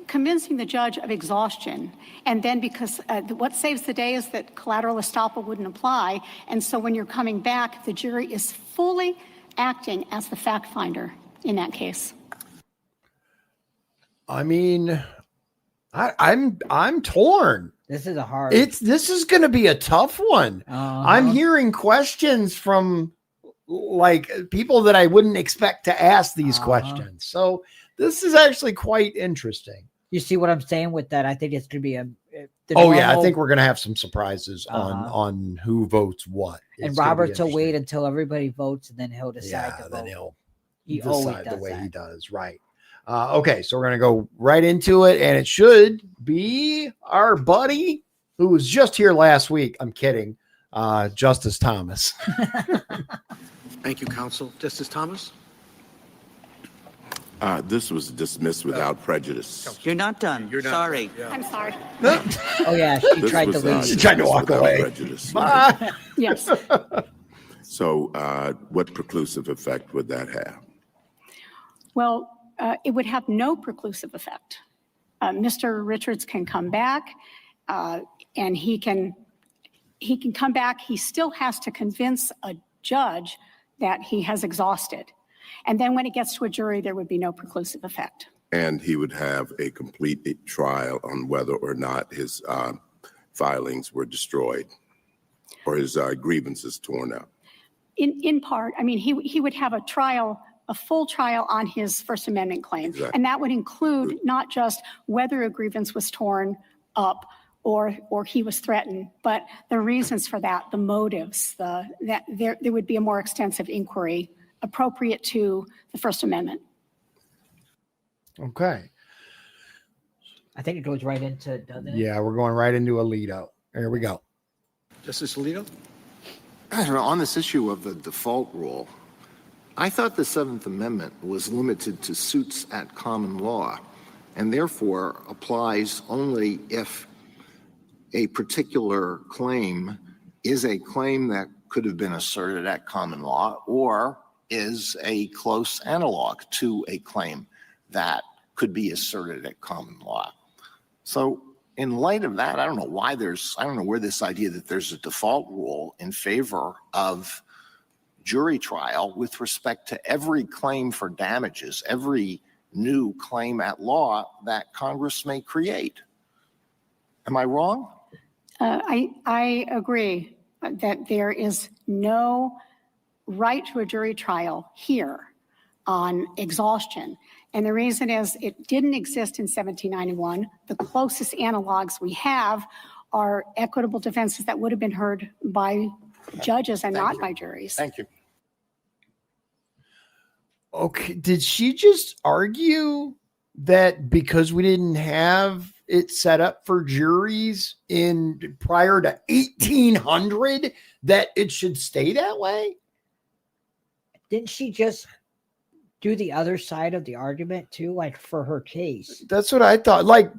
Convincing the judge of exhaustion. And then because what saves the day is that collateral estoppel wouldn't apply. And so when you're coming back, the jury is fully acting as the fact finder in that case. I'm torn. This is a hard. This is going to be a tough one. I'm hearing questions from like people that I wouldn't expect to ask these questions. So this is actually quite interesting. You see what I'm saying with that? I think it's going to be I think we're going to have some surprises on who votes what. And Roberts will wait until everybody votes, and then he'll decide to vote. Then he'll decide the way he does. Right. Okay, so we're going to go right into it, and it should be our buddy who was just here last week. I'm kidding. Justice Thomas. Thank you, counsel. Justice Thomas? This was dismissed without prejudice. You're not done. Sorry. I'm sorry. Oh, yeah, she tried to leave. She tried to walk away. Prejudice. Yes. So what preclusive effect would that have? Well, it would have no preclusive effect. Mr. Richards can come back, and he can come back. He still has to convince a judge that he has exhausted. And then when it gets to a jury, there would be no preclusive effect. And he would have a complete trial on whether or not his filings were destroyed or his grievances torn up. In part, I mean, he would have a full trial on his First Amendment claim. Exactly. And that would include not just whether a grievance was torn up or he was threatened, but the reasons for that, the motives, that there would be a more extensive inquiry appropriate to the First Amendment. Okay. I think it goes right into, doesn't it? Yeah, we're going right into Alito. Here we go. Justice Alito? On this issue of the default rule, I thought the Seventh Amendment was limited to suits at common law and therefore applies only if a particular claim is a claim that could have been asserted at common law or is a close analog to a claim that could be asserted at common law. So in light of that, I don't know where this idea that there's a default rule in favor of jury trial with respect to every claim for damages, every new claim at law that Congress may create. Am I wrong? I agree that there is no right to a jury trial here on exhaustion. And the reason is it didn't exist in 1791. The closest analogs we have are equitable defenses that would have been heard by judges and not by juries. Thank you. Okay, did she just argue that because we didn't have it set up for juries prior to 1800 that it should stay that way? Didn't she just do the other side of the argument too, like for her case? That's what I thought. Like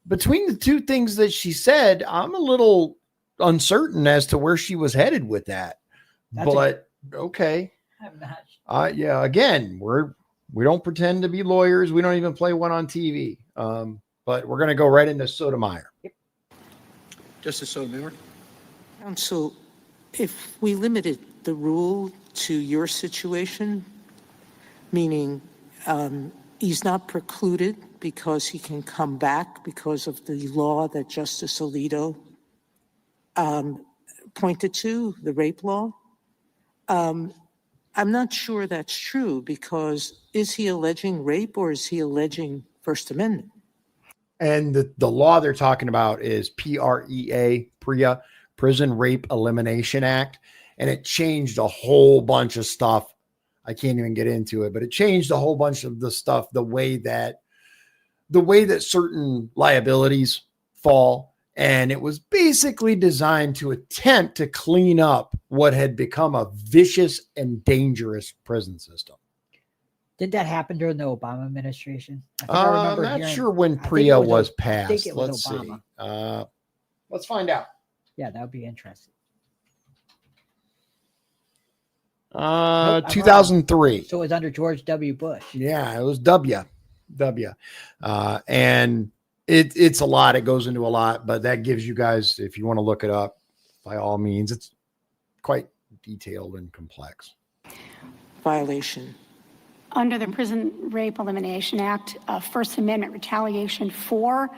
between the two things that she said, I'm a little uncertain as to where she was headed with that. Okay. I'm not. Yeah. Again, we don't pretend to be lawyers. We don't even play one on TV. But we're going to go right into Sotomayor. Yep. Justice Sotomayor? Counsel, if we limited the rule to your situation, meaning he's not precluded because he can come back because of the law that Justice Alito pointed to, the rape law, I'm not sure that's true, because is he alleging rape or is he alleging First Amendment? And the law they're talking about is PREA, Prison Rape Elimination Act. And it changed a whole bunch of stuff. I can't even get into it, but it changed a whole bunch of the stuff, the way that certain liabilities fall. And it was basically designed to attempt to clean up what had become a vicious and dangerous prison system. Did that happen during the Obama administration? I'm not sure when PREA was passed. I think it was Let's Obama. see. Let's find out. Yeah, that would be interesting. 2003. So it was under George W. Bush. Yeah, it was W. And it's a lot. It goes into a lot, but that gives you guys, if you want to look it up, by all means, it's quite detailed and complex. Violation. Under the Prison Rape Elimination Act, First Amendment retaliation for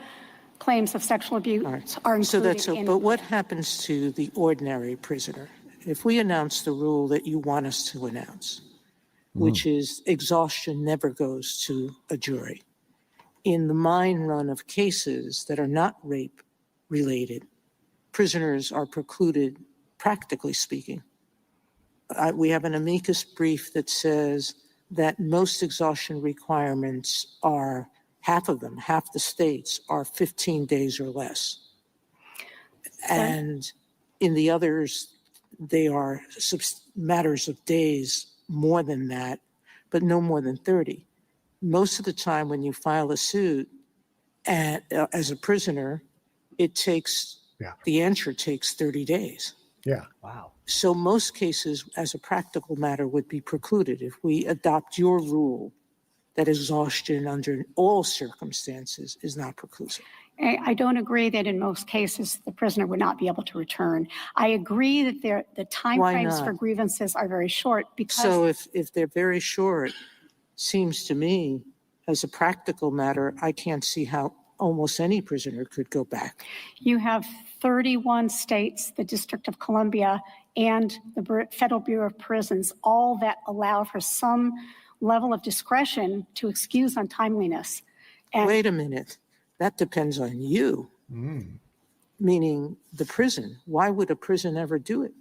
claims of sexual abuse are included. But what happens to the ordinary prisoner? if we announce the rule that you want us to announce, which is exhaustion never goes to a jury, in the mine run of cases that are not rape related, prisoners are precluded, practically speaking. We have an amicus brief that says that most exhaustion requirements are, half of them, half the states, are 15 days or less. And in the others, they are matters of days more than that, but no more than 30. Most of the time when you file a suit as a prisoner, it takes, the answer takes 30 days. Yeah. Wow. So most cases, as a practical matter, would be precluded if we adopt your rule that exhaustion under all circumstances is not preclusive. I don't agree that in most cases the prisoner would not be able to return. I agree that the time Why frames not? for grievances are very short because So if they're very short, seems to me, as a practical matter, I can't see how almost any prisoner could go back. you have 31 states, the District of Columbia, and the Federal Bureau of Prisons, all that allow for some level of discretion to excuse untimeliness. And Wait a minute, that depends on you, meaning the prison. Why would a prison ever do it?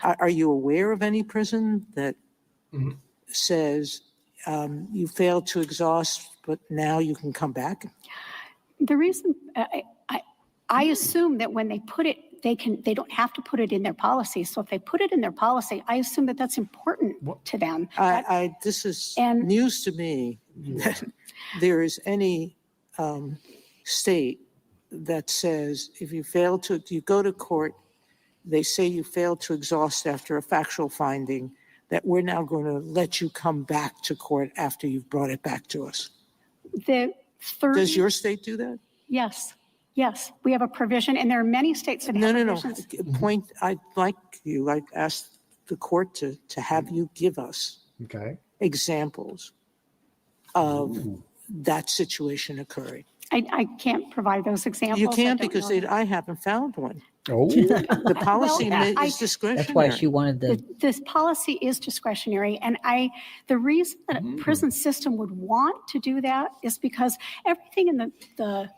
Are you aware of any prison that says you failed to exhaust, but now you can come back? the reason I assume that when they put it, they don't have to put it in their policy. So if they put it in their policy, I assume that that's important to them. This is And- news to me that there is any state that says if you fail to, you go to court, they say you failed to exhaust after a factual finding, that we're now going to let you come back to court after you've brought it back to us. The 30, Does your state do that? Yes, we have a provision, and there are many states that No, have no, no. provisions. I'd like you, I asked the court to have you give us examples of that situation occurring. I can't provide those examples. You I can't don't because know. I haven't found one. Oh, The policy Well, is discretionary. That's why she wanted the This policy is discretionary, and the reason that a prison system would want to do that is because everything in the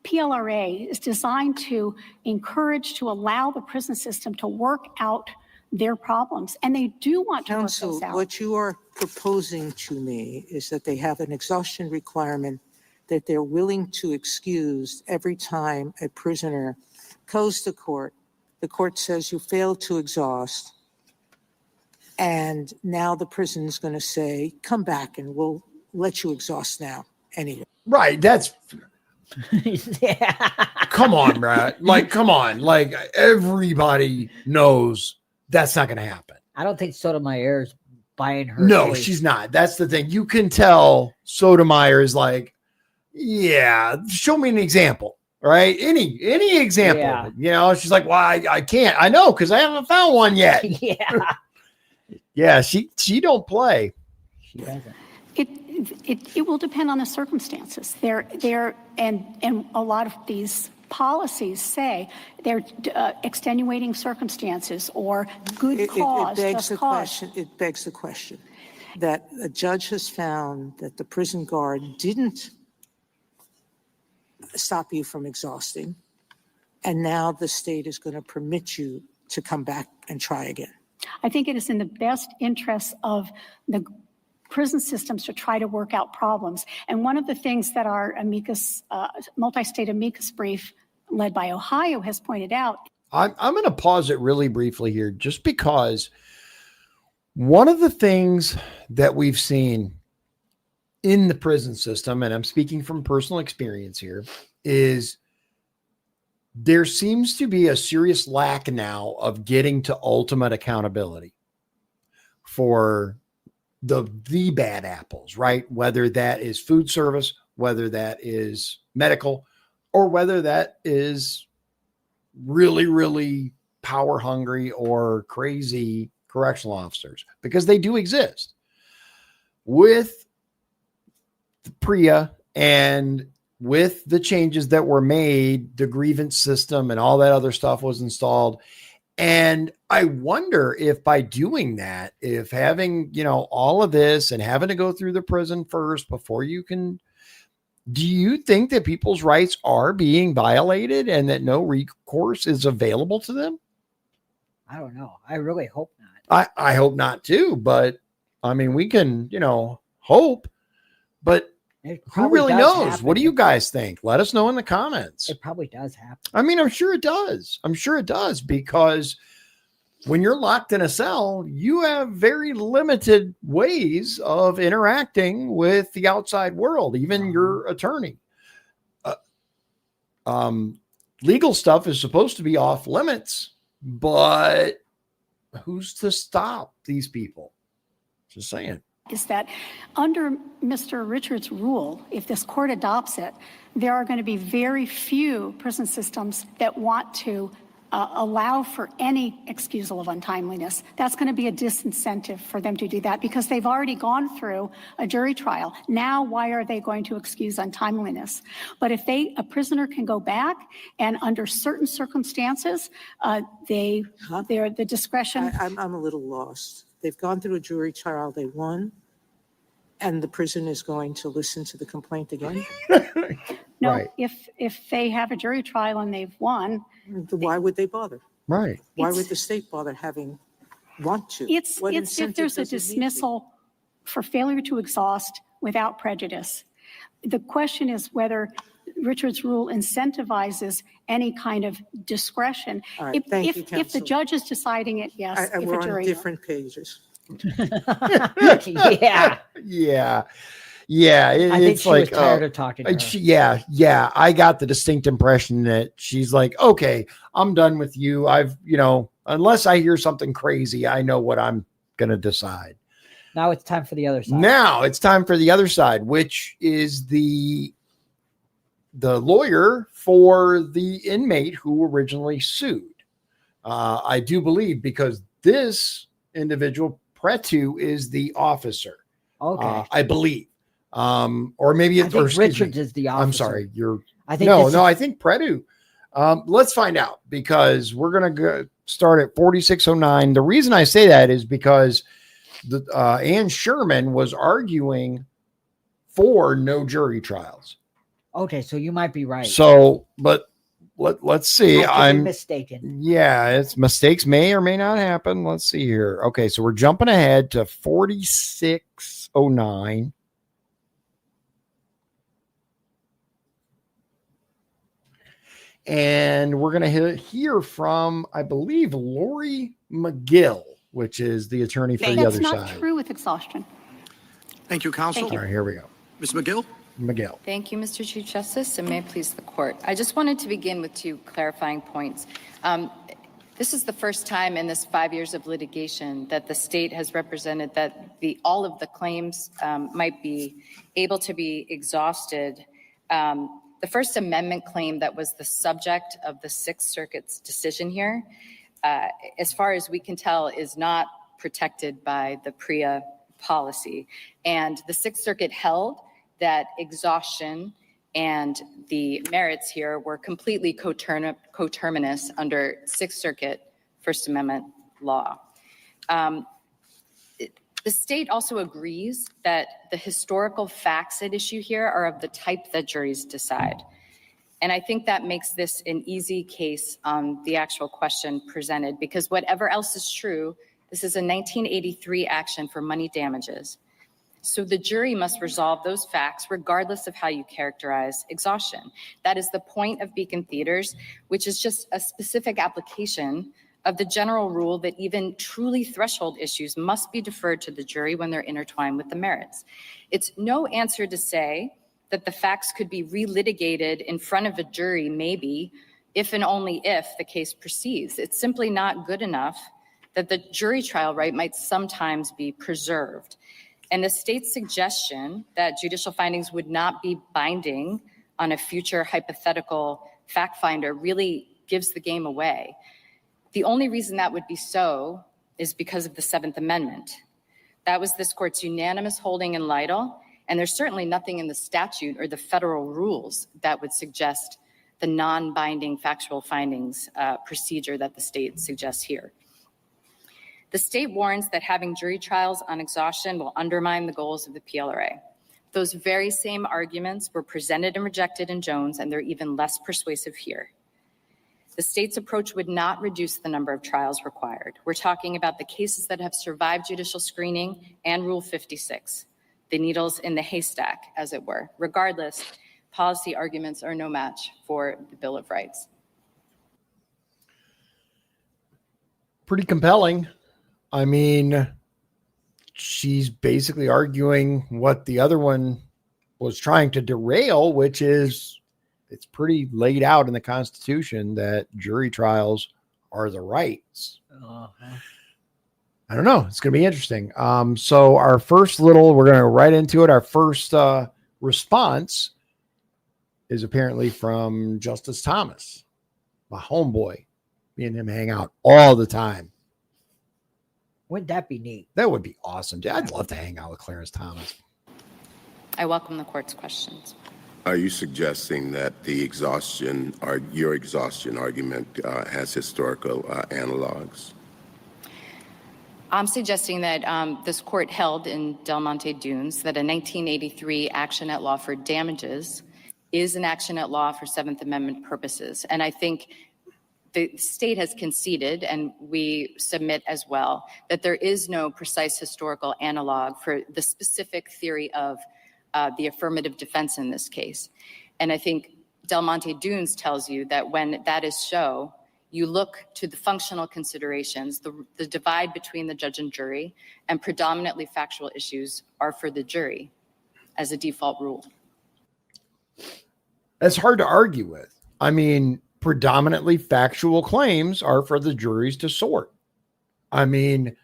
PLRA is designed to encourage, to allow the prison system to work out their problems, and they do want to work Counsel, those out. what you are proposing to me is that they have an exhaustion requirement that they're willing to excuse every time a prisoner goes to court. The court says you failed to exhaust, and now the prison is going to say, come back and we'll let you exhaust now anyway. right. That's yeah. come on, Brad. Like, come on. Like, everybody knows that's not going to happen. I don't think Sotomayor is buying her. No, case. she's not. That's the thing. You can tell Sotomayor is like, yeah, show me an example, right? Any example. Yeah. You know, she's like, well, I can't. I know, because I haven't found one yet. Yeah. Yeah, she don't play. She doesn't. It will depend on the circumstances. And a lot of these policies say they're extenuating circumstances or good cause, just cause. It begs the question that a judge has found that the prison guard didn't stop you from exhausting, and now the state is going to permit you to come back and try again. I think it is in the best interest of the prison systems to try to work out problems. And one of the things that our amicus, multi-state amicus brief led by Ohio has pointed out. I'm going to pause it really briefly here, just because one of the things that we've seen in the prison system, and I'm speaking from personal experience here, is there seems to be a serious lack now of getting to ultimate accountability for the bad apples, right? Whether that is food service, whether that is medical, or whether that is really, really power hungry or crazy correctional officers, because they do exist. With the PREA and with the changes that were made, the grievance system and all that other stuff was installed. And I wonder if by doing that, if having, all of this and having to go through the prison first before you can, do you think that people's rights are being violated and that no recourse is available to them? I don't know. I really hope not. I hope not too, but I mean, we can, hope, but It who probably really does knows? happen. What do you guys think? Let us know in the comments. It probably does happen. I mean, I'm sure it does. I'm sure it does, because when you're locked in a cell, you have very limited ways of interacting with the outside world, even your attorney. Legal stuff is supposed to be off limits, but who's to stop these people? Just saying. Is that under Mr. Richards' rule, if this court adopts it, there are going to be very few prison systems that want to allow for any excusal of untimeliness. That's going to be a disincentive for them to do that because they've already gone through a jury trial. Now, why are they going to excuse untimeliness? But if a prisoner can go back and under certain circumstances, the discretion. I'm a little lost. They've gone through a jury trial, they won, and the prison is going to listen to the complaint again? No, Right. if they have a jury trial and they've won. Why would they bother? Right. Why would the state bother want to? It's What if incentive there's a does it need to be? dismissal for failure to exhaust without prejudice. The question is whether Richard's rule incentivizes any kind of discretion. All right, thank you, If the counsel. judge is deciding it, yes. If We're a on jury, no. different pages. Yeah. Yeah. I think It's she like, was tired of talking to her. yeah. I got the distinct impression that she's like, okay, I'm done with you. Unless I hear something crazy, I know what I'm going to decide. Now it's time for the other side. Now it's time for the other side, which is the lawyer for the inmate who originally sued. I do believe, because this individual, Pretu, is the officer. Okay. I believe. Or maybe I it's, think Richards is the officer. I'm sorry. I think I think Pretu. Let's find out, because we're going to go start at 4609. The reason I say that is because Ann Sherman was arguing for no jury trials. Okay, so you might be right. So, but let's see. I'm mistaken. Yeah, it's mistakes may or may not happen. Let's see here. Okay, so we're jumping ahead to 4609. And we're going to hear from, I believe, Lori McGill, which is the attorney for the other That's side. not true with exhaustion. Thank you, counsel. All right, here we go. Ms. McGill? McGill. Thank you, Mr. Chief Justice, and may it please the court. I just wanted to begin with two clarifying points. This is the first time in this 5 years of litigation that the state has represented that all of the claims might be able to be exhausted. The First Amendment claim that was the subject of the Sixth Circuit's decision here, as far as we can tell, is not protected by the PREA policy. And the Sixth Circuit held that exhaustion and the merits here were completely coterminous under Sixth Circuit First Amendment law. The state also agrees that the historical facts at issue here are of the type that juries decide. And I think that makes this an easy case on the actual question presented, because whatever else is true, this is a 1983 action for money damages. So the jury must resolve those facts regardless of how you characterize exhaustion. That is the point of Beacon Theaters, which is just a specific application of the general rule that even truly threshold issues must be deferred to the jury when they're intertwined with the merits. It's no answer to say that the facts could be relitigated in front of a jury, maybe, if and only if the case proceeds. It's simply not good enough that the jury trial right might sometimes be preserved. And the state's suggestion that judicial findings would not be binding on a future hypothetical fact finder really gives the game away. The only reason that would be so is because of the Seventh Amendment. That was this court's unanimous holding in Lytle, and there's certainly nothing in the statute or the federal rules that would suggest the non-binding factual findings procedure that the state suggests here. The state warns that having jury trials on exhaustion will undermine the goals of the PLRA. Those very same arguments were presented and rejected in Jones, and they're even less persuasive here. The state's approach would not reduce the number of trials required. We're talking about the cases that have survived judicial screening and Rule 56, the needles in the haystack, as it were. Regardless, policy arguments are no match for the Bill of Rights. Pretty compelling. I mean, she's basically arguing what the other one was trying to derail, which is it's pretty laid out in the Constitution that jury trials are the rights. I don't know. It's going to be interesting. So our first we're going to go right into it. Our first response is apparently from Justice Thomas, my homeboy. Me and him hang out all the time. Wouldn't that be neat? That would be awesome. I'd love to hang out with Clarence Thomas. I welcome the court's questions. Are you suggesting that the exhaustion or your exhaustion argument has historical analogs? I'm suggesting that this court held in Del Monte Dunes that a 1983 action at law for damages is an action at law for Seventh Amendment purposes. And I think the state has conceded, and we submit as well, that there is no precise historical analog for the specific theory of the affirmative defense in this case. And I think Del Monte Dunes tells you that when that is so, you look to the functional considerations, the divide between the judge and jury, and predominantly factual issues are for the jury as a default rule. That's hard to argue with. I mean, predominantly factual claims are for the juries to sort. I mean,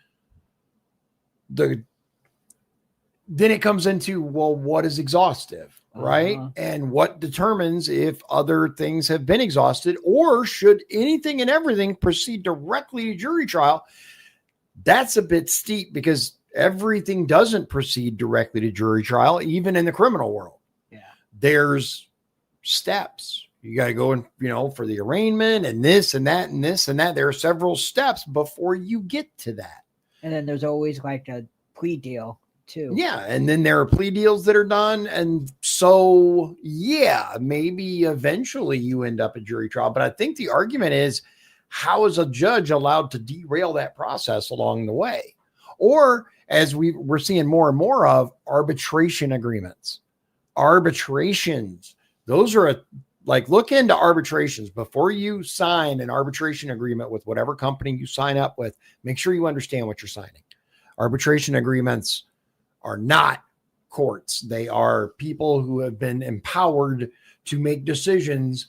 then it comes into, well, what is exhaustive, right? And what determines if other things have been exhausted, or should anything and everything proceed directly to jury trial? That's a bit steep because everything doesn't proceed directly to jury trial, even in the criminal world. Yeah. There's steps. You got to go in, for the arraignment and this and that and this and that. There are several steps before you get to that. And then there's always like a plea deal too. Yeah. And then there are plea deals that are done. And so, yeah, maybe eventually you end up at jury trial. But I think the argument is, how is a judge allowed to derail that process along the way? Or, as we're seeing more and more of, arbitration agreements. Arbitrations. Those are look into arbitrations before you sign an arbitration agreement with whatever company you sign up with. Make sure you understand what you're signing. Arbitration agreements are not courts. They are people who have been empowered to make decisions,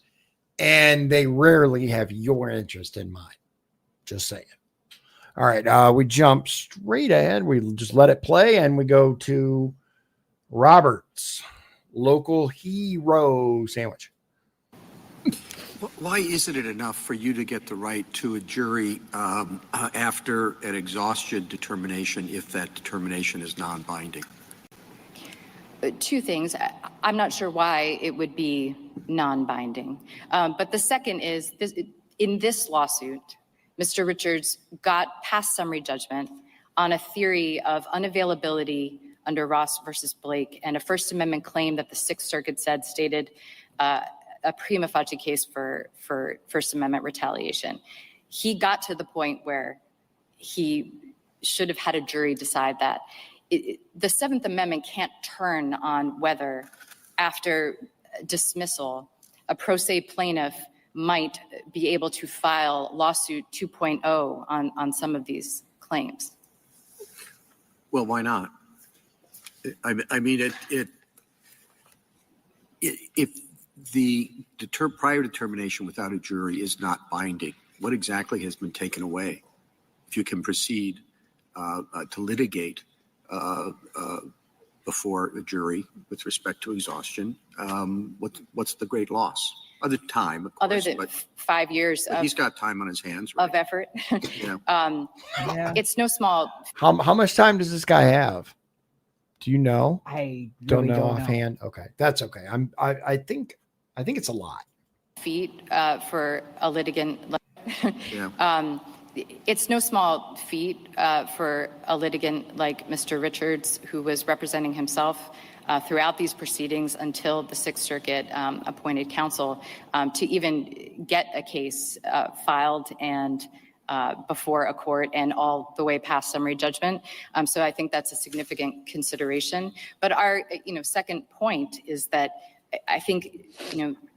and they rarely have your interest in mind. Just saying. All right. We jump straight ahead. We just let it play, and we go to Robert's local hero sandwich. Why isn't it enough for you to get the right to a jury after an exhaustion determination if that determination is non-binding? Two things. I'm not sure why it would be non-binding. But the second is, in this lawsuit, Mr. Richards got past summary judgment on a theory of unavailability under Ross versus Blake and a First Amendment claim that the Sixth Circuit said stated a prima facie case for First Amendment retaliation. He got to the point where he should have had a jury decide that. The Seventh Amendment can't turn on whether, after dismissal, a pro se plaintiff might be able to file lawsuit 2.0 on some of these claims. Well, why not? I mean, if the prior determination without a jury is not binding, what exactly has been taken away? If you can proceed to litigate before a jury with respect to exhaustion, what's the great loss? Other time, of course. Other than 5 years but he's got time on his hands, right? of effort. Yeah. It's no small. How much time does this guy have? Do you know? I Don't really know don't offhand. Okay, that's okay. I think it's a lot. feat for a litigant. Yeah. It's no small feat for a litigant like Mr. Richards, who was representing himself throughout these proceedings until the Sixth Circuit appointed counsel, to even get a case filed and before a court and all the way past summary judgment. So I think that's a significant consideration. But our second point is that I think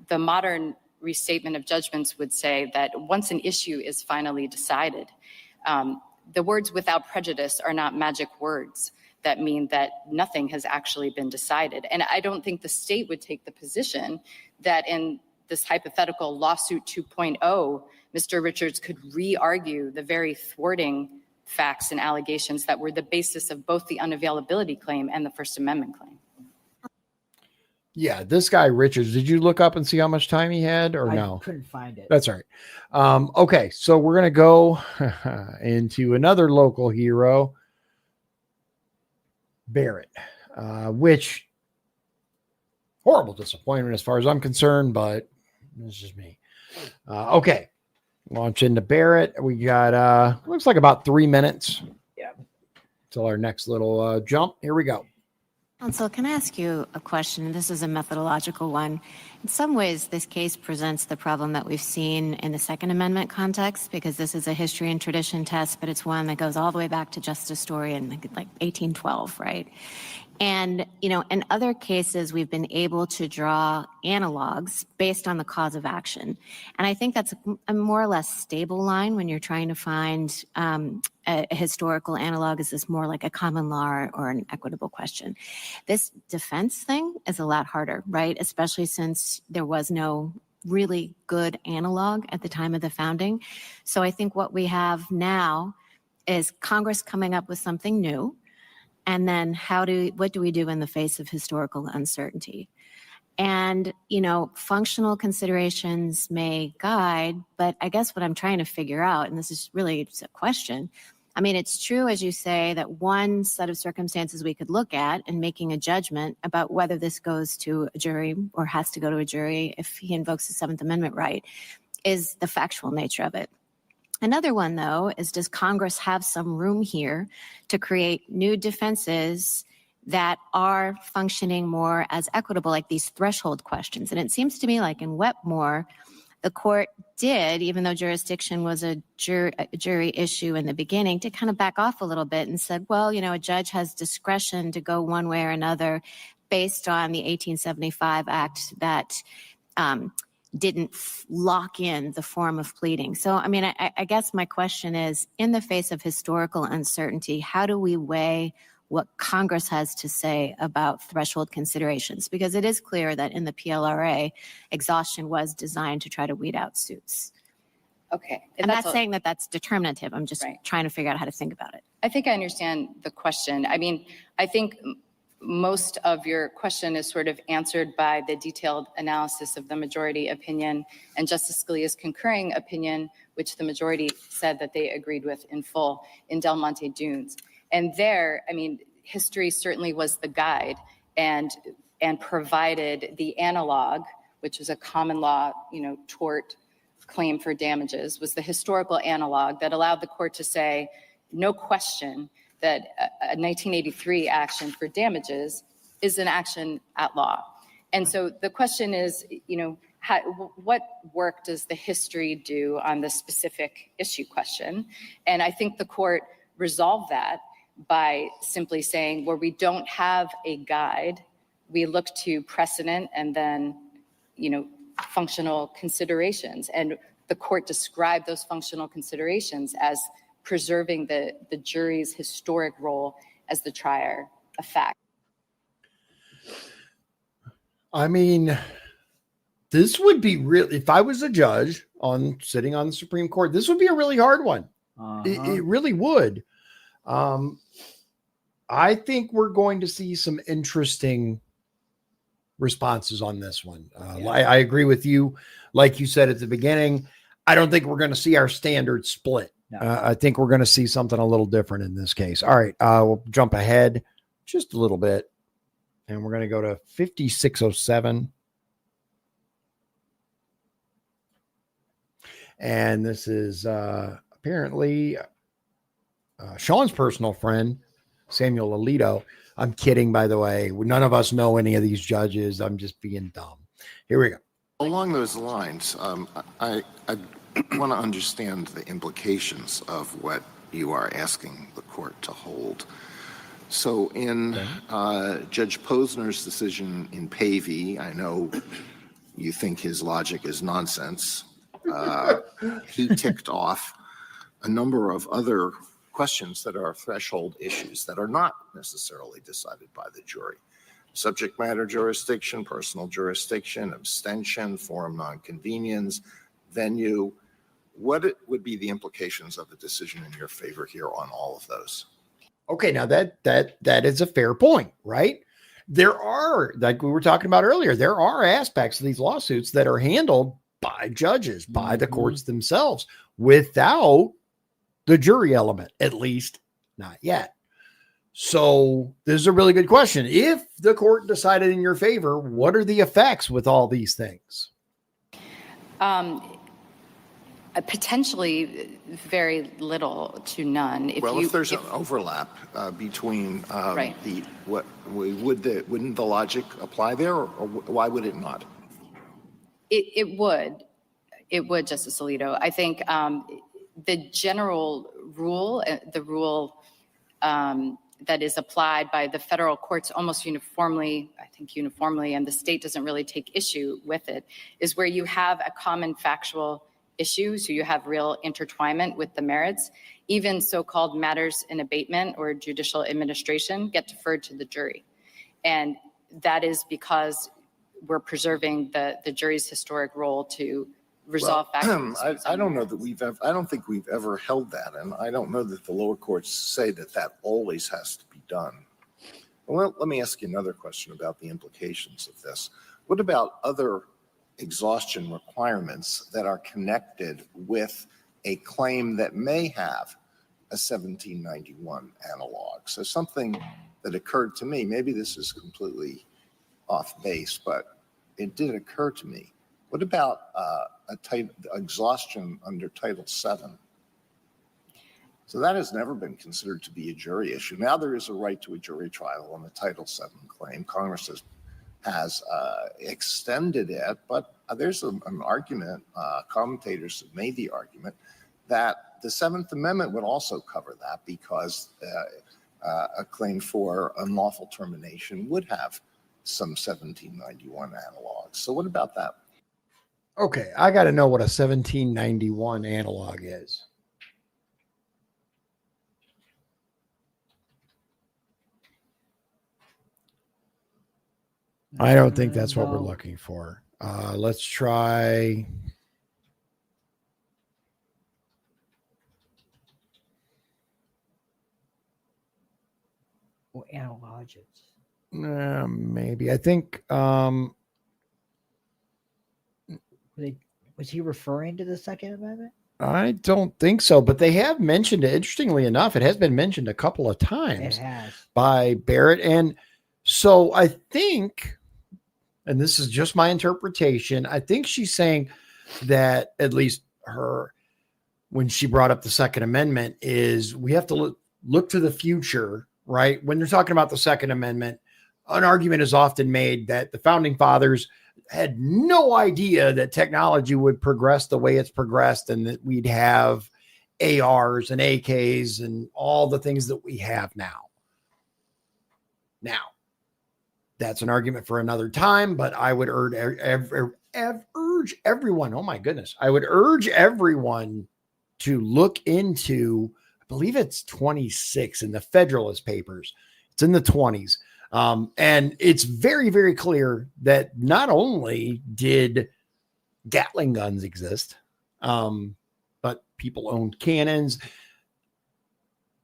the modern restatement of judgments would say that once an issue is finally decided, the words "without prejudice" are not magic words that mean that nothing has actually been decided. And I don't think the state would take the position that in this hypothetical lawsuit 2.0, Mr. Richards could re-argue the very thwarting facts and allegations that were the basis of both the unavailability claim and the First Amendment claim. Yeah, this guy Richards, did you look up and see how much time he had or no? I couldn't find it. That's all right. Okay, so we're going to go into another local hero, Barrett, which horrible disappointment as far as I'm concerned, but this is just me. Okay, launch into Barrett. We got, looks like about 3 minutes. Yeah. Till our next little jump. Here we go. Counsel, can I ask you a question? This is a methodological one. In some ways, this case presents the problem that we've seen in the Second Amendment context, because this is a history and tradition test, but it's one that goes all the way back to Justice Story in like 1812, right? And, in other cases, we've been able to draw analogs based on the cause of action. And I think that's a more or less stable line when you're trying to find a historical analog. Is this more like a common law or an equitable question? This defense thing is a lot harder, right? Especially since there was no really good analog at the time of the founding. So I think what we have now is Congress coming up with something new. And then what do we do in the face of historical uncertainty? And, functional considerations may guide, but I guess what I'm trying to figure out, and this is really a question, I mean, it's true, as you say, that one set of circumstances we could look at in making a judgment about whether this goes to a jury or has to go to a jury if he invokes the Seventh Amendment right is the factual nature of it. Another one, though, is does Congress have some room here to create new defenses that are functioning more as equitable, like these threshold questions? And it seems to me like in Wetmore, the court did, even though jurisdiction was a jury issue in the beginning, to kind of back off a little bit and said, well, a judge has discretion to go one way or another based on the 1875 Act that didn't lock in the form of pleading. So, I mean, I guess my question is, in the face of historical uncertainty, how do we weigh what Congress has to say about threshold considerations? Because it is clear that in the PLRA, exhaustion was designed to try to weed out suits. Okay. I'm not saying that that's determinative. I'm just trying to figure out how to think about it. I think I understand the question. I mean, I think most of your question is sort of answered by the detailed analysis of the majority opinion and Justice Scalia's concurring opinion, which the majority said that they agreed with in full in Del Monte Dunes. And there, I mean, history certainly was the guide and provided the analog, which was a common law, tort claim for damages, was the historical analog that allowed the court to say, no question that a 1983 action for damages is an action at law. And so the question is, what work does the history do on the specific issue question? And I think the court resolved that by simply saying, where we don't have a guide, we look to precedent and then, functional considerations. And the court described those functional considerations as preserving the jury's historic role as the trier of fact. I mean, this would be really, if I was a judge sitting on the Supreme Court, this would be a really hard one. It really would. I think we're going to see some interesting responses on this one. I agree with you. Like you said at the beginning, I don't think we're going to see our standard split. No. I think we're going to see something a little different in this case. All right. We'll jump ahead just a little bit and we're going to go to 5607. And this is apparently Sean's personal friend, Samuel Alito. I'm kidding, by the way. None of us know any of these judges. I'm just being dumb. Here we go. Along those lines, I want to understand the implications of what you are asking the court to hold. So in Judge Posner's decision in Pavey, I know you think his logic is nonsense. He ticked off a number of other questions that are threshold issues that are not necessarily decided by the jury. Subject matter jurisdiction, personal jurisdiction, abstention, forum nonconvenience, venue. What would be the implications of a decision in your favor here on all of those? Okay, now that is a fair point, right? There are, like we were talking about earlier, there are aspects of these lawsuits that are handled by judges, by the courts themselves, without the jury element, at least not yet. So this is a really good question. If the court decided in your favor, what are the effects with all these things? Potentially very little to none. If there's an overlap between wouldn't the logic apply there, or why would it not? It would, Justice Alito. I think the general rule, the rule that is applied by the federal courts almost uniformly, and the state doesn't really take issue with it, is where you have a common factual issue, so you have real intertwinement with the merits. Even so-called matters in abatement or judicial administration get deferred to the jury. And that is because we're preserving the jury's historic role to resolve facts. I don't know that I don't think we've ever held that, and I don't know that the lower courts say that always has to be done. Well, let me ask you another question about the implications of this. What about other exhaustion requirements that are connected with a claim that may have a 1791 analog? So something that occurred to me, maybe this is completely off base, but it did occur to me. What about exhaustion under Title VII? So that has never been considered to be a jury issue. Now there is a right to a jury trial on the Title VII claim. Congress has extended it, but there's an argument, commentators have made the argument, that the Seventh Amendment would also cover that, because a claim for unlawful termination would have some 1791 analogs. So what about that? Okay, I got to know what a 1791 analog is. I don't think that's what we're looking for. Let's try. Or analogies. Maybe. I think. Was he referring to the Second Amendment? I don't think so, but they have mentioned it. Interestingly enough, it has been mentioned a couple of times by Barrett. And so I think, and this is just my interpretation, I think she's saying that, at least her, when she brought up the Second Amendment, is we have to look to the future, right? When they're talking about the Second Amendment, an argument is often made that the founding fathers had no idea that technology would progress the way it's progressed, and that we'd have ARs and AKs and all the things that we have now. Now, that's an argument for another time, but I would urge everyone, oh my goodness, I would urge everyone to look into, I believe it's 26 in the Federalist Papers. It's in the 20s. And it's very, very clear that not only did Gatling guns exist, but people owned cannons.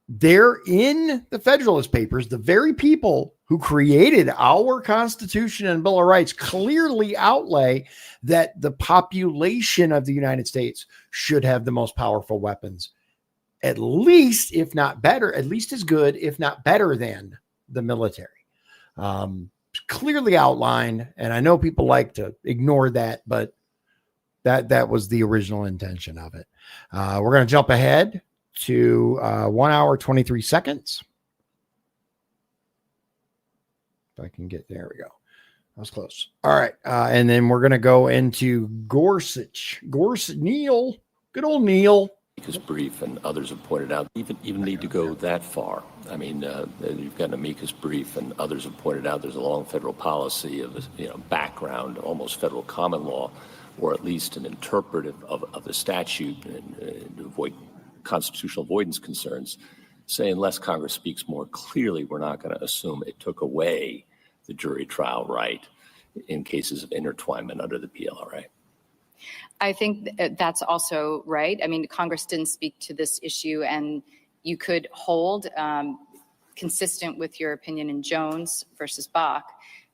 They're in the Federalist Papers. The very people who created our Constitution and Bill of Rights clearly outlay that the population of the United States should have the most powerful weapons, at least, if not better, at least as good, if not better than the military. Clearly outlined, and I know people like to ignore that, but That was the original intention of it. We're going to jump ahead to 1 hour, 23 seconds. If I can get, there we go. That was close. All right. And then we're going to go into Gorsuch. Neil, good old Neil. Amicus brief, and others have pointed out, even need to go that far. I mean, you've got an amicus brief, and others have pointed out there's a long federal policy of background, almost federal common law, or at least an interpretive of the statute and to avoid constitutional avoidance concerns, say unless Congress speaks more clearly, we're not going to assume it took away the jury trial right in cases of intertwinement under the PLRA. I think that's also right. I mean, Congress didn't speak to this issue, and you could hold, consistent with your opinion in Jones versus Bach,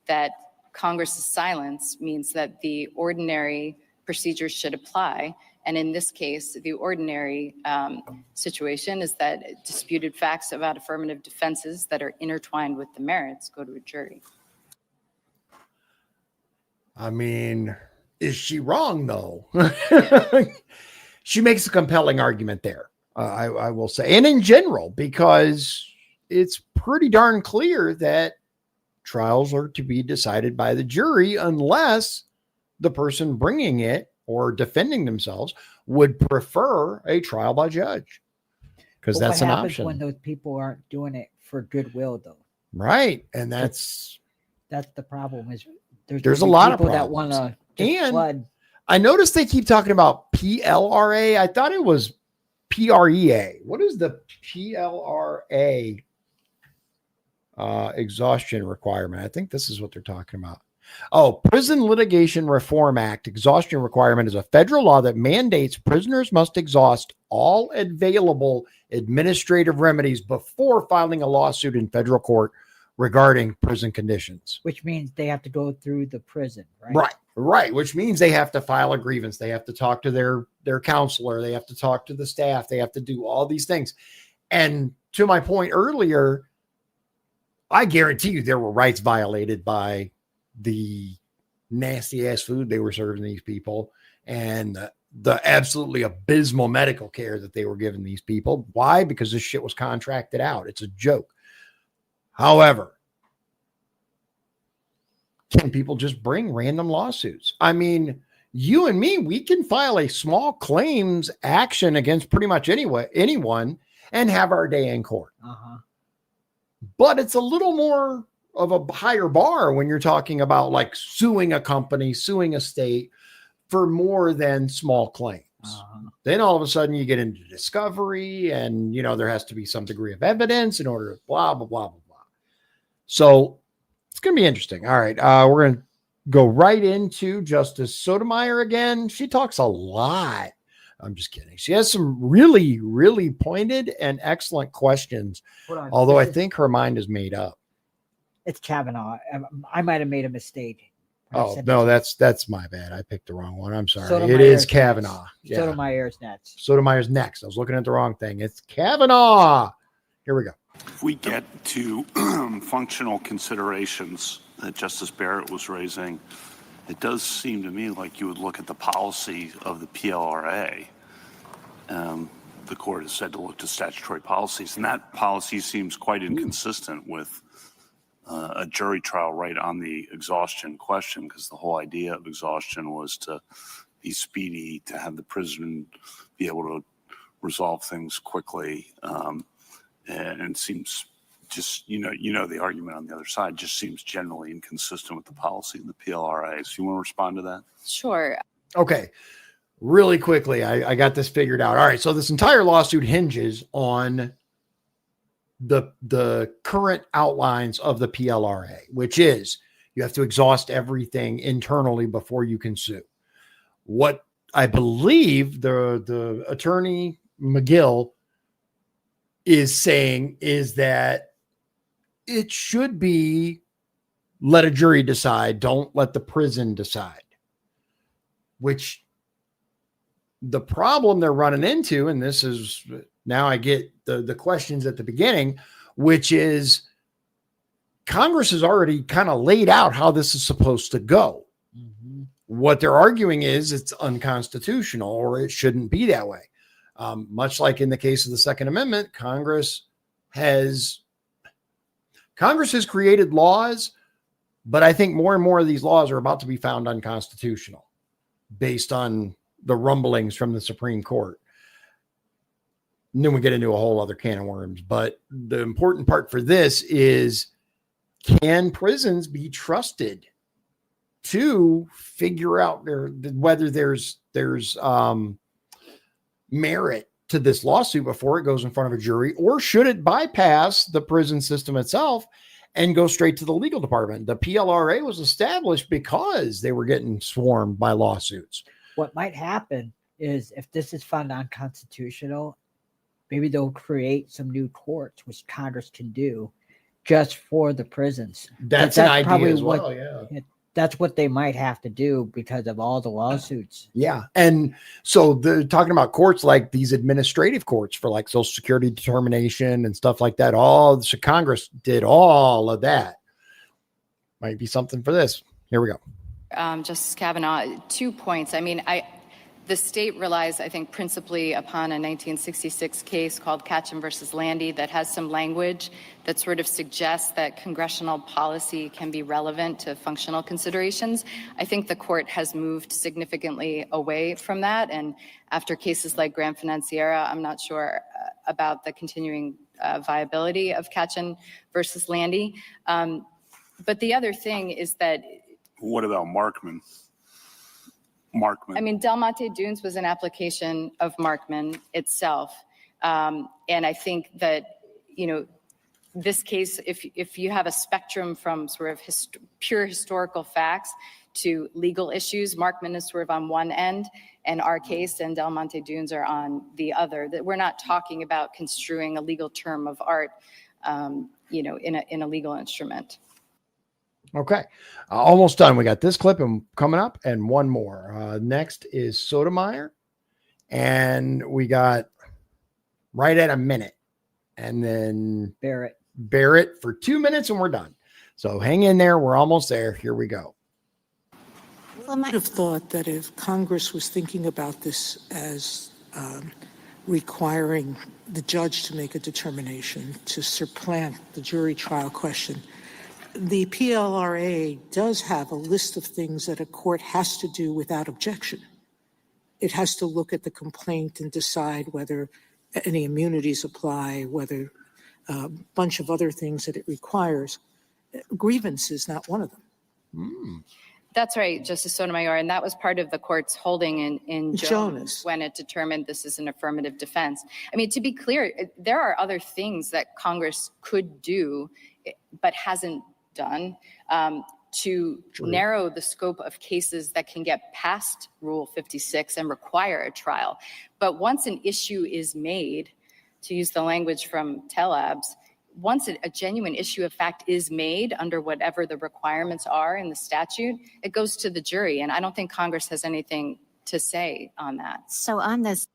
that Congress's silence means that the ordinary procedures should apply. And in this case, the ordinary situation is that disputed facts about affirmative defenses that are intertwined with the merits go to a jury. I mean, is she wrong, though? She makes a compelling argument there, I will say. And in general, because it's pretty darn clear that trials are to be decided by the jury unless the person bringing it or defending themselves would prefer a trial by judge, because that's an option. When those people aren't doing it for goodwill, though. Right. And that's the problem. Is there's a lot of people problems that want to and flood. I noticed they keep talking about PLRA. I thought it was PREA. What is the PLRA exhaustion requirement? I think this is what they're talking about. Oh, Prison Litigation Reform Act exhaustion requirement is a federal law that mandates prisoners must exhaust all available administrative remedies before filing a lawsuit in federal court regarding prison conditions. Which means they have to go through the prison, right? Right. Which means they have to file a grievance. They have to talk to their counselor. They have to talk to the staff. They have to do all these things. And to my point earlier, I guarantee you there were rights violated by the nasty ass food they were serving these people and the absolutely abysmal medical care that they were giving these people. Why? Because this shit was contracted out. It's a joke. However, can people just bring random lawsuits? I mean, you and me, we can file a small claims action against pretty much anyone and have our day in court. But it's a little more of a higher bar when you're talking about like suing a company, suing a state for more than small claims. Then all of a sudden you get into discovery and, there has to be some degree of evidence in order to blah, blah, blah, blah, blah. So it's going to be interesting. All right. We're going to go right into Justice Sotomayor again. She talks a lot. I'm just kidding. She has some really, really pointed and excellent questions, although I think her mind is made up. It's Kavanaugh. I might have made a mistake. Oh, no, that's my bad. I picked the wrong one. I'm sorry. Sotomayor's it is Kavanaugh. Yeah. Sotomayor's next. Sotomayor's next. I was looking at the wrong thing. It's Kavanaugh. Here we go. If we get to functional considerations that Justice Barrett was raising, it does seem to me like you would look at the policy of the PLRA. The court has said to look to statutory policies, and that policy seems quite inconsistent with a jury trial right on the exhaustion question, because the whole idea of exhaustion was to be speedy, to have the prison be able to resolve things quickly. And it seems just, the argument on the other side just seems generally inconsistent with the policy of the PLRA. So you want to respond to that? Sure. Okay. Really quickly, I got this figured out. All right. So this entire lawsuit hinges on the current outlines of the PLRA, which is you have to exhaust everything internally before you can sue. What I believe the attorney McGill is saying is that it should be let a jury decide. Don't let the prison decide, which the problem they're running into, and this is now I get the questions at the beginning, which is Congress has already kind of laid out how this is supposed to go. What they're arguing is it's unconstitutional or it shouldn't be that way. Much like in the case of the Second Amendment, Congress has created laws, but I think more and more of these laws are about to be found unconstitutional based on the rumblings from the Supreme Court. And then we get into a whole other can of worms. But the important part for this is, can prisons be trusted to figure out whether there's merit to this lawsuit before it goes in front of a jury, or should it bypass the prison system itself and go straight to the legal department? The PLRA was established because they were getting swarmed by lawsuits. What might happen is, if this is found unconstitutional, maybe they'll create some new courts, which Congress can do just for the prisons. That's an idea as well. That's what they might have to do because of all the lawsuits. Yeah. And so they're talking about courts like these administrative courts for like Social Security determination and stuff like that. So Congress did all of that. Might be something for this. Here we go. Justice Kavanaugh, 2 points. I mean, the state relies, I think, principally upon a 1966 case called Catchin versus Landy that has some language that sort of suggests that congressional policy can be relevant to functional considerations. I think the court has moved significantly away from that. And after cases like Grand Financiera, I'm not sure about the continuing viability of Catchin versus Landy. But the other thing is that... What about Markman? I mean, Del Monte Dunes was an application of Markman itself. And I think that, this case, if you have a spectrum from sort of pure historical facts to legal issues, Markman is sort of on one end, and our case and Del Monte Dunes are on the other. That we're not talking about construing a legal term of art, in a legal instrument. Okay. Almost done. We got this clip and coming up and one more. Next is Sotomayor. And we got right at a minute. And then Barrett for 2 minutes and we're done. So hang in there. We're almost there. Here we go. I would have thought that if Congress was thinking about this as requiring the judge to make a determination to supplant the jury trial question, the PLRA does have a list of things that a court has to do without objection. It has to look at the complaint and decide whether any immunities apply, whether a bunch of other things that it requires. Grievance is not one of them. That's right, Justice Sotomayor, and that was part of the court's holding in Jones when it determined this is an affirmative defense. I mean, to be clear, there are other things that Congress could do but hasn't done to narrow the scope of cases that can get past Rule 56 and require a trial. But once an issue is made, to use the language from Telabs, once a genuine issue of fact is made under whatever the requirements are in the statute, it goes to the jury. And I don't think Congress has anything to say on that. So on this.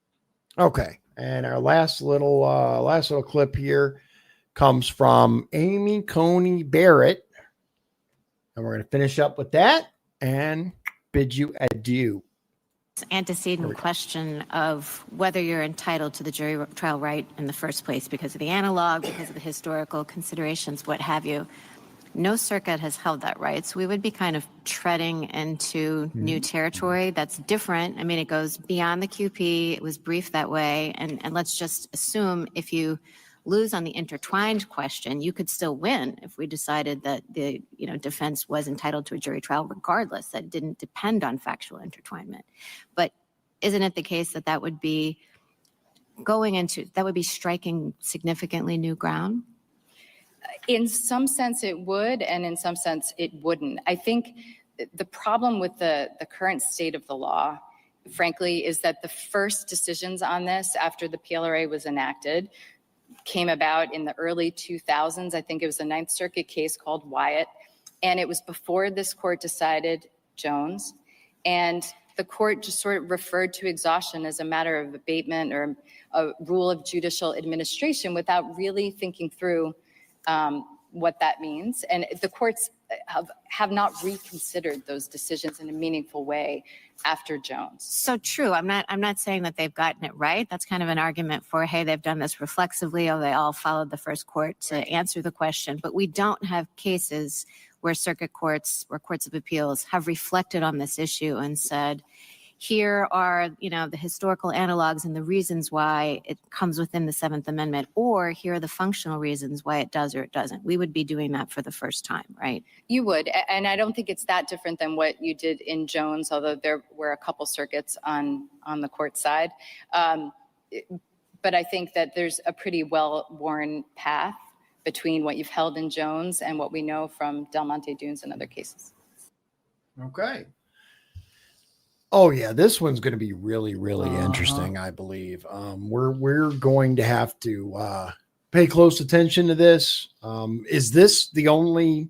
Okay. And our last little clip here comes from Amy Coney Barrett. And we're going to finish up with that and bid you adieu. Antecedent question of whether you're entitled to the jury trial right in the first place because of the analog, because of the historical considerations, what have you. No circuit has held that right. So we would be kind of treading into new territory that's different. I mean, it goes beyond the QP. It was briefed that way. And let's just assume if you lose on the intertwined question, you could still win if we decided that the defense was entitled to a jury trial regardless. That didn't depend on factual intertwinement. But isn't it the case that would be striking significantly new ground? In some sense it would, and in some sense it wouldn't. I think the problem with the current state of the law, frankly, is that the first decisions on this after the PLRA was enacted came about in the early 2000s. I think it was a Ninth Circuit case called Wyatt. And it was before this court decided Jones. And the court just sort of referred to exhaustion as a matter of abatement or a rule of judicial administration without really thinking through what that means. And the courts have not reconsidered those decisions in a meaningful way after Jones. So true. I'm not saying that they've gotten it right. That's kind of an argument for, hey, they've done this reflexively, or they all followed the first court to answer the question. But we don't have cases where circuit courts or courts of appeals have reflected on this issue and said, here are, the historical analogs and the reasons why it comes within the Seventh Amendment, or here are the functional reasons why it does or it doesn't. We would be doing that for the first time, right? You would, and I don't think it's that different than what you did in Jones, although there were a couple circuits on the court side. But I think that there's a pretty well-worn path between what you've held in Jones and what we know from Del Monte Dunes and other cases. Okay. Oh yeah, this one's going to be really, really interesting, I believe. We're going to have to pay close attention to this. Is this the only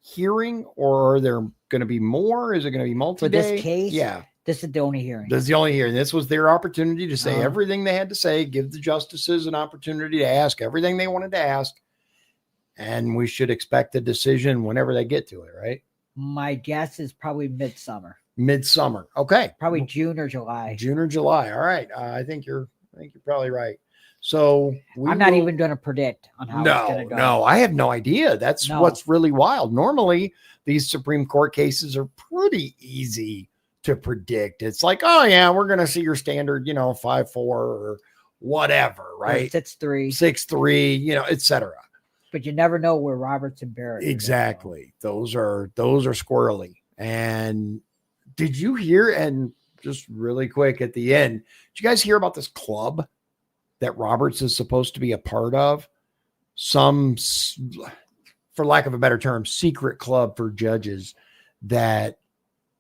hearing, or are there going to be more? Is it going to be multi-day? For this case? Yeah. This is the only hearing. This is the only hearing. This was their opportunity to say everything they had to say, give the justices an opportunity to ask everything they wanted to ask. And we should expect a decision whenever they get to it, right? My guess is probably midsummer. Midsummer. Okay. Probably June or July. June or July. All right. I think you're probably right. So I'm not even going to predict on how it's going to go. No, I have no idea. That's what's really wild. Normally, these Supreme Court cases are pretty easy to predict. It's like, oh yeah, we're going to see your standard, 5-4 or whatever, right? 6-3, 6-3, etc. But you never know where Roberts and Barrett. Exactly. Those are squirrely. And did you hear? And just really quick at the end, did you guys hear about this club that Roberts is supposed to be a part of? Some, for lack of a better term, secret club for judges. That,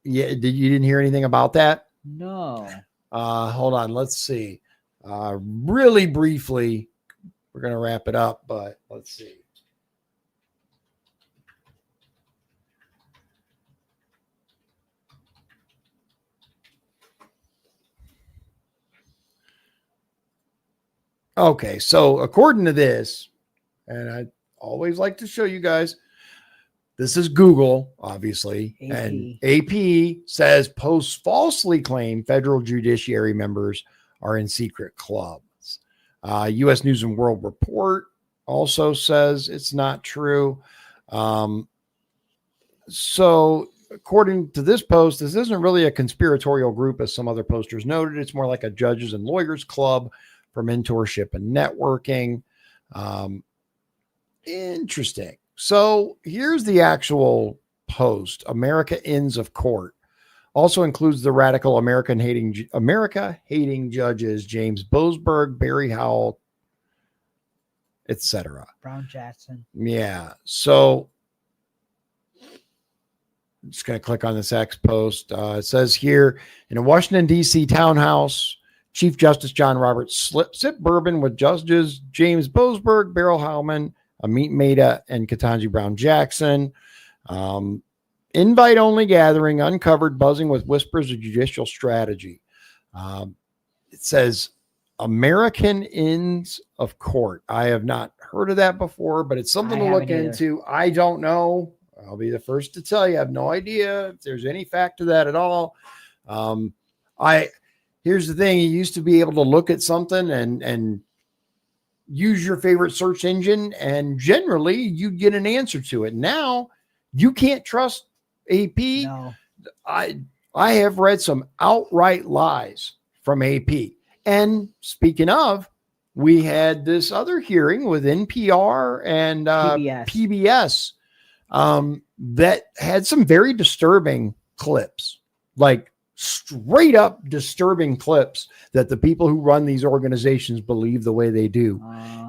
you didn't hear anything about that? No. Hold on. Let's see. Really briefly, we're going to wrap it up, but let's see. Okay, so according to this, and I always like to show you guys, this is Google, obviously, AP. and AP says posts falsely claim federal judiciary members are in secret clubs. U.S. News and World Report also says it's not true. So according to this post, this isn't really a conspiratorial group, as some other posters noted. It's more like a judges and lawyers club for mentorship and networking. Interesting. So here's the actual post. America Ends of Court also includes the radical America hating judges James Boasberg, Barry Howell, etc. Brown Jackson. Yeah. So I'm just going to click on this X post. It says here, in a Washington, D.C. townhouse, Chief Justice John Roberts sipped bourbon with Judges James Boasberg, Beryl Howman, Amit Mehta, and Ketanji Brown Jackson. Invite-only gathering, uncovered, buzzing with whispers of judicial strategy. It says American Ends of Court. I have not heard of that before, but it's something to look into. I don't know. I'll be the first to tell you. I have no idea if there's any fact to that at all. Here's the thing. You used to be able to look at something and use your favorite search engine, and generally you get an answer to it. Now you can't trust AP. No. I have read some outright lies from AP. And speaking of, we had this other hearing with NPR and PBS that had some very disturbing clips, like straight up disturbing clips that the people who run these organizations believe the way they do.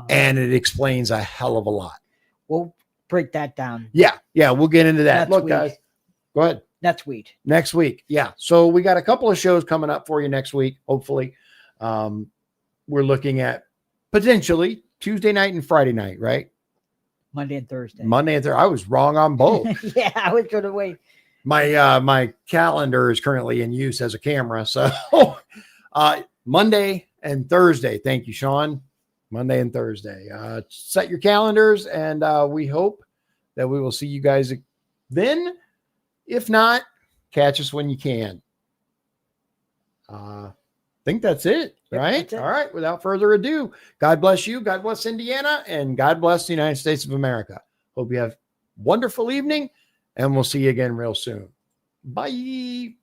And it explains a hell of a lot. We'll break that down. Yeah. We'll get into that. Look, guys, go ahead. Next week. Yeah. So we got a couple of shows coming up for you next week. Hopefully, we're looking at potentially Tuesday night and Friday night, right? Monday and Thursday. I was wrong on both. Yeah, I was going to wait. My calendar is currently in use as a camera. So Monday and Thursday. Thank you, Sean. Monday and Thursday. Set your calendars, and we hope that we will see you guys then if not, catch us when you can. Think that's it, Yep, right? that's it. All right. Without further ado, God bless you. God bless Indiana, and God bless the United States of America. Hope you have a wonderful evening, and we'll see you again real soon. Bye.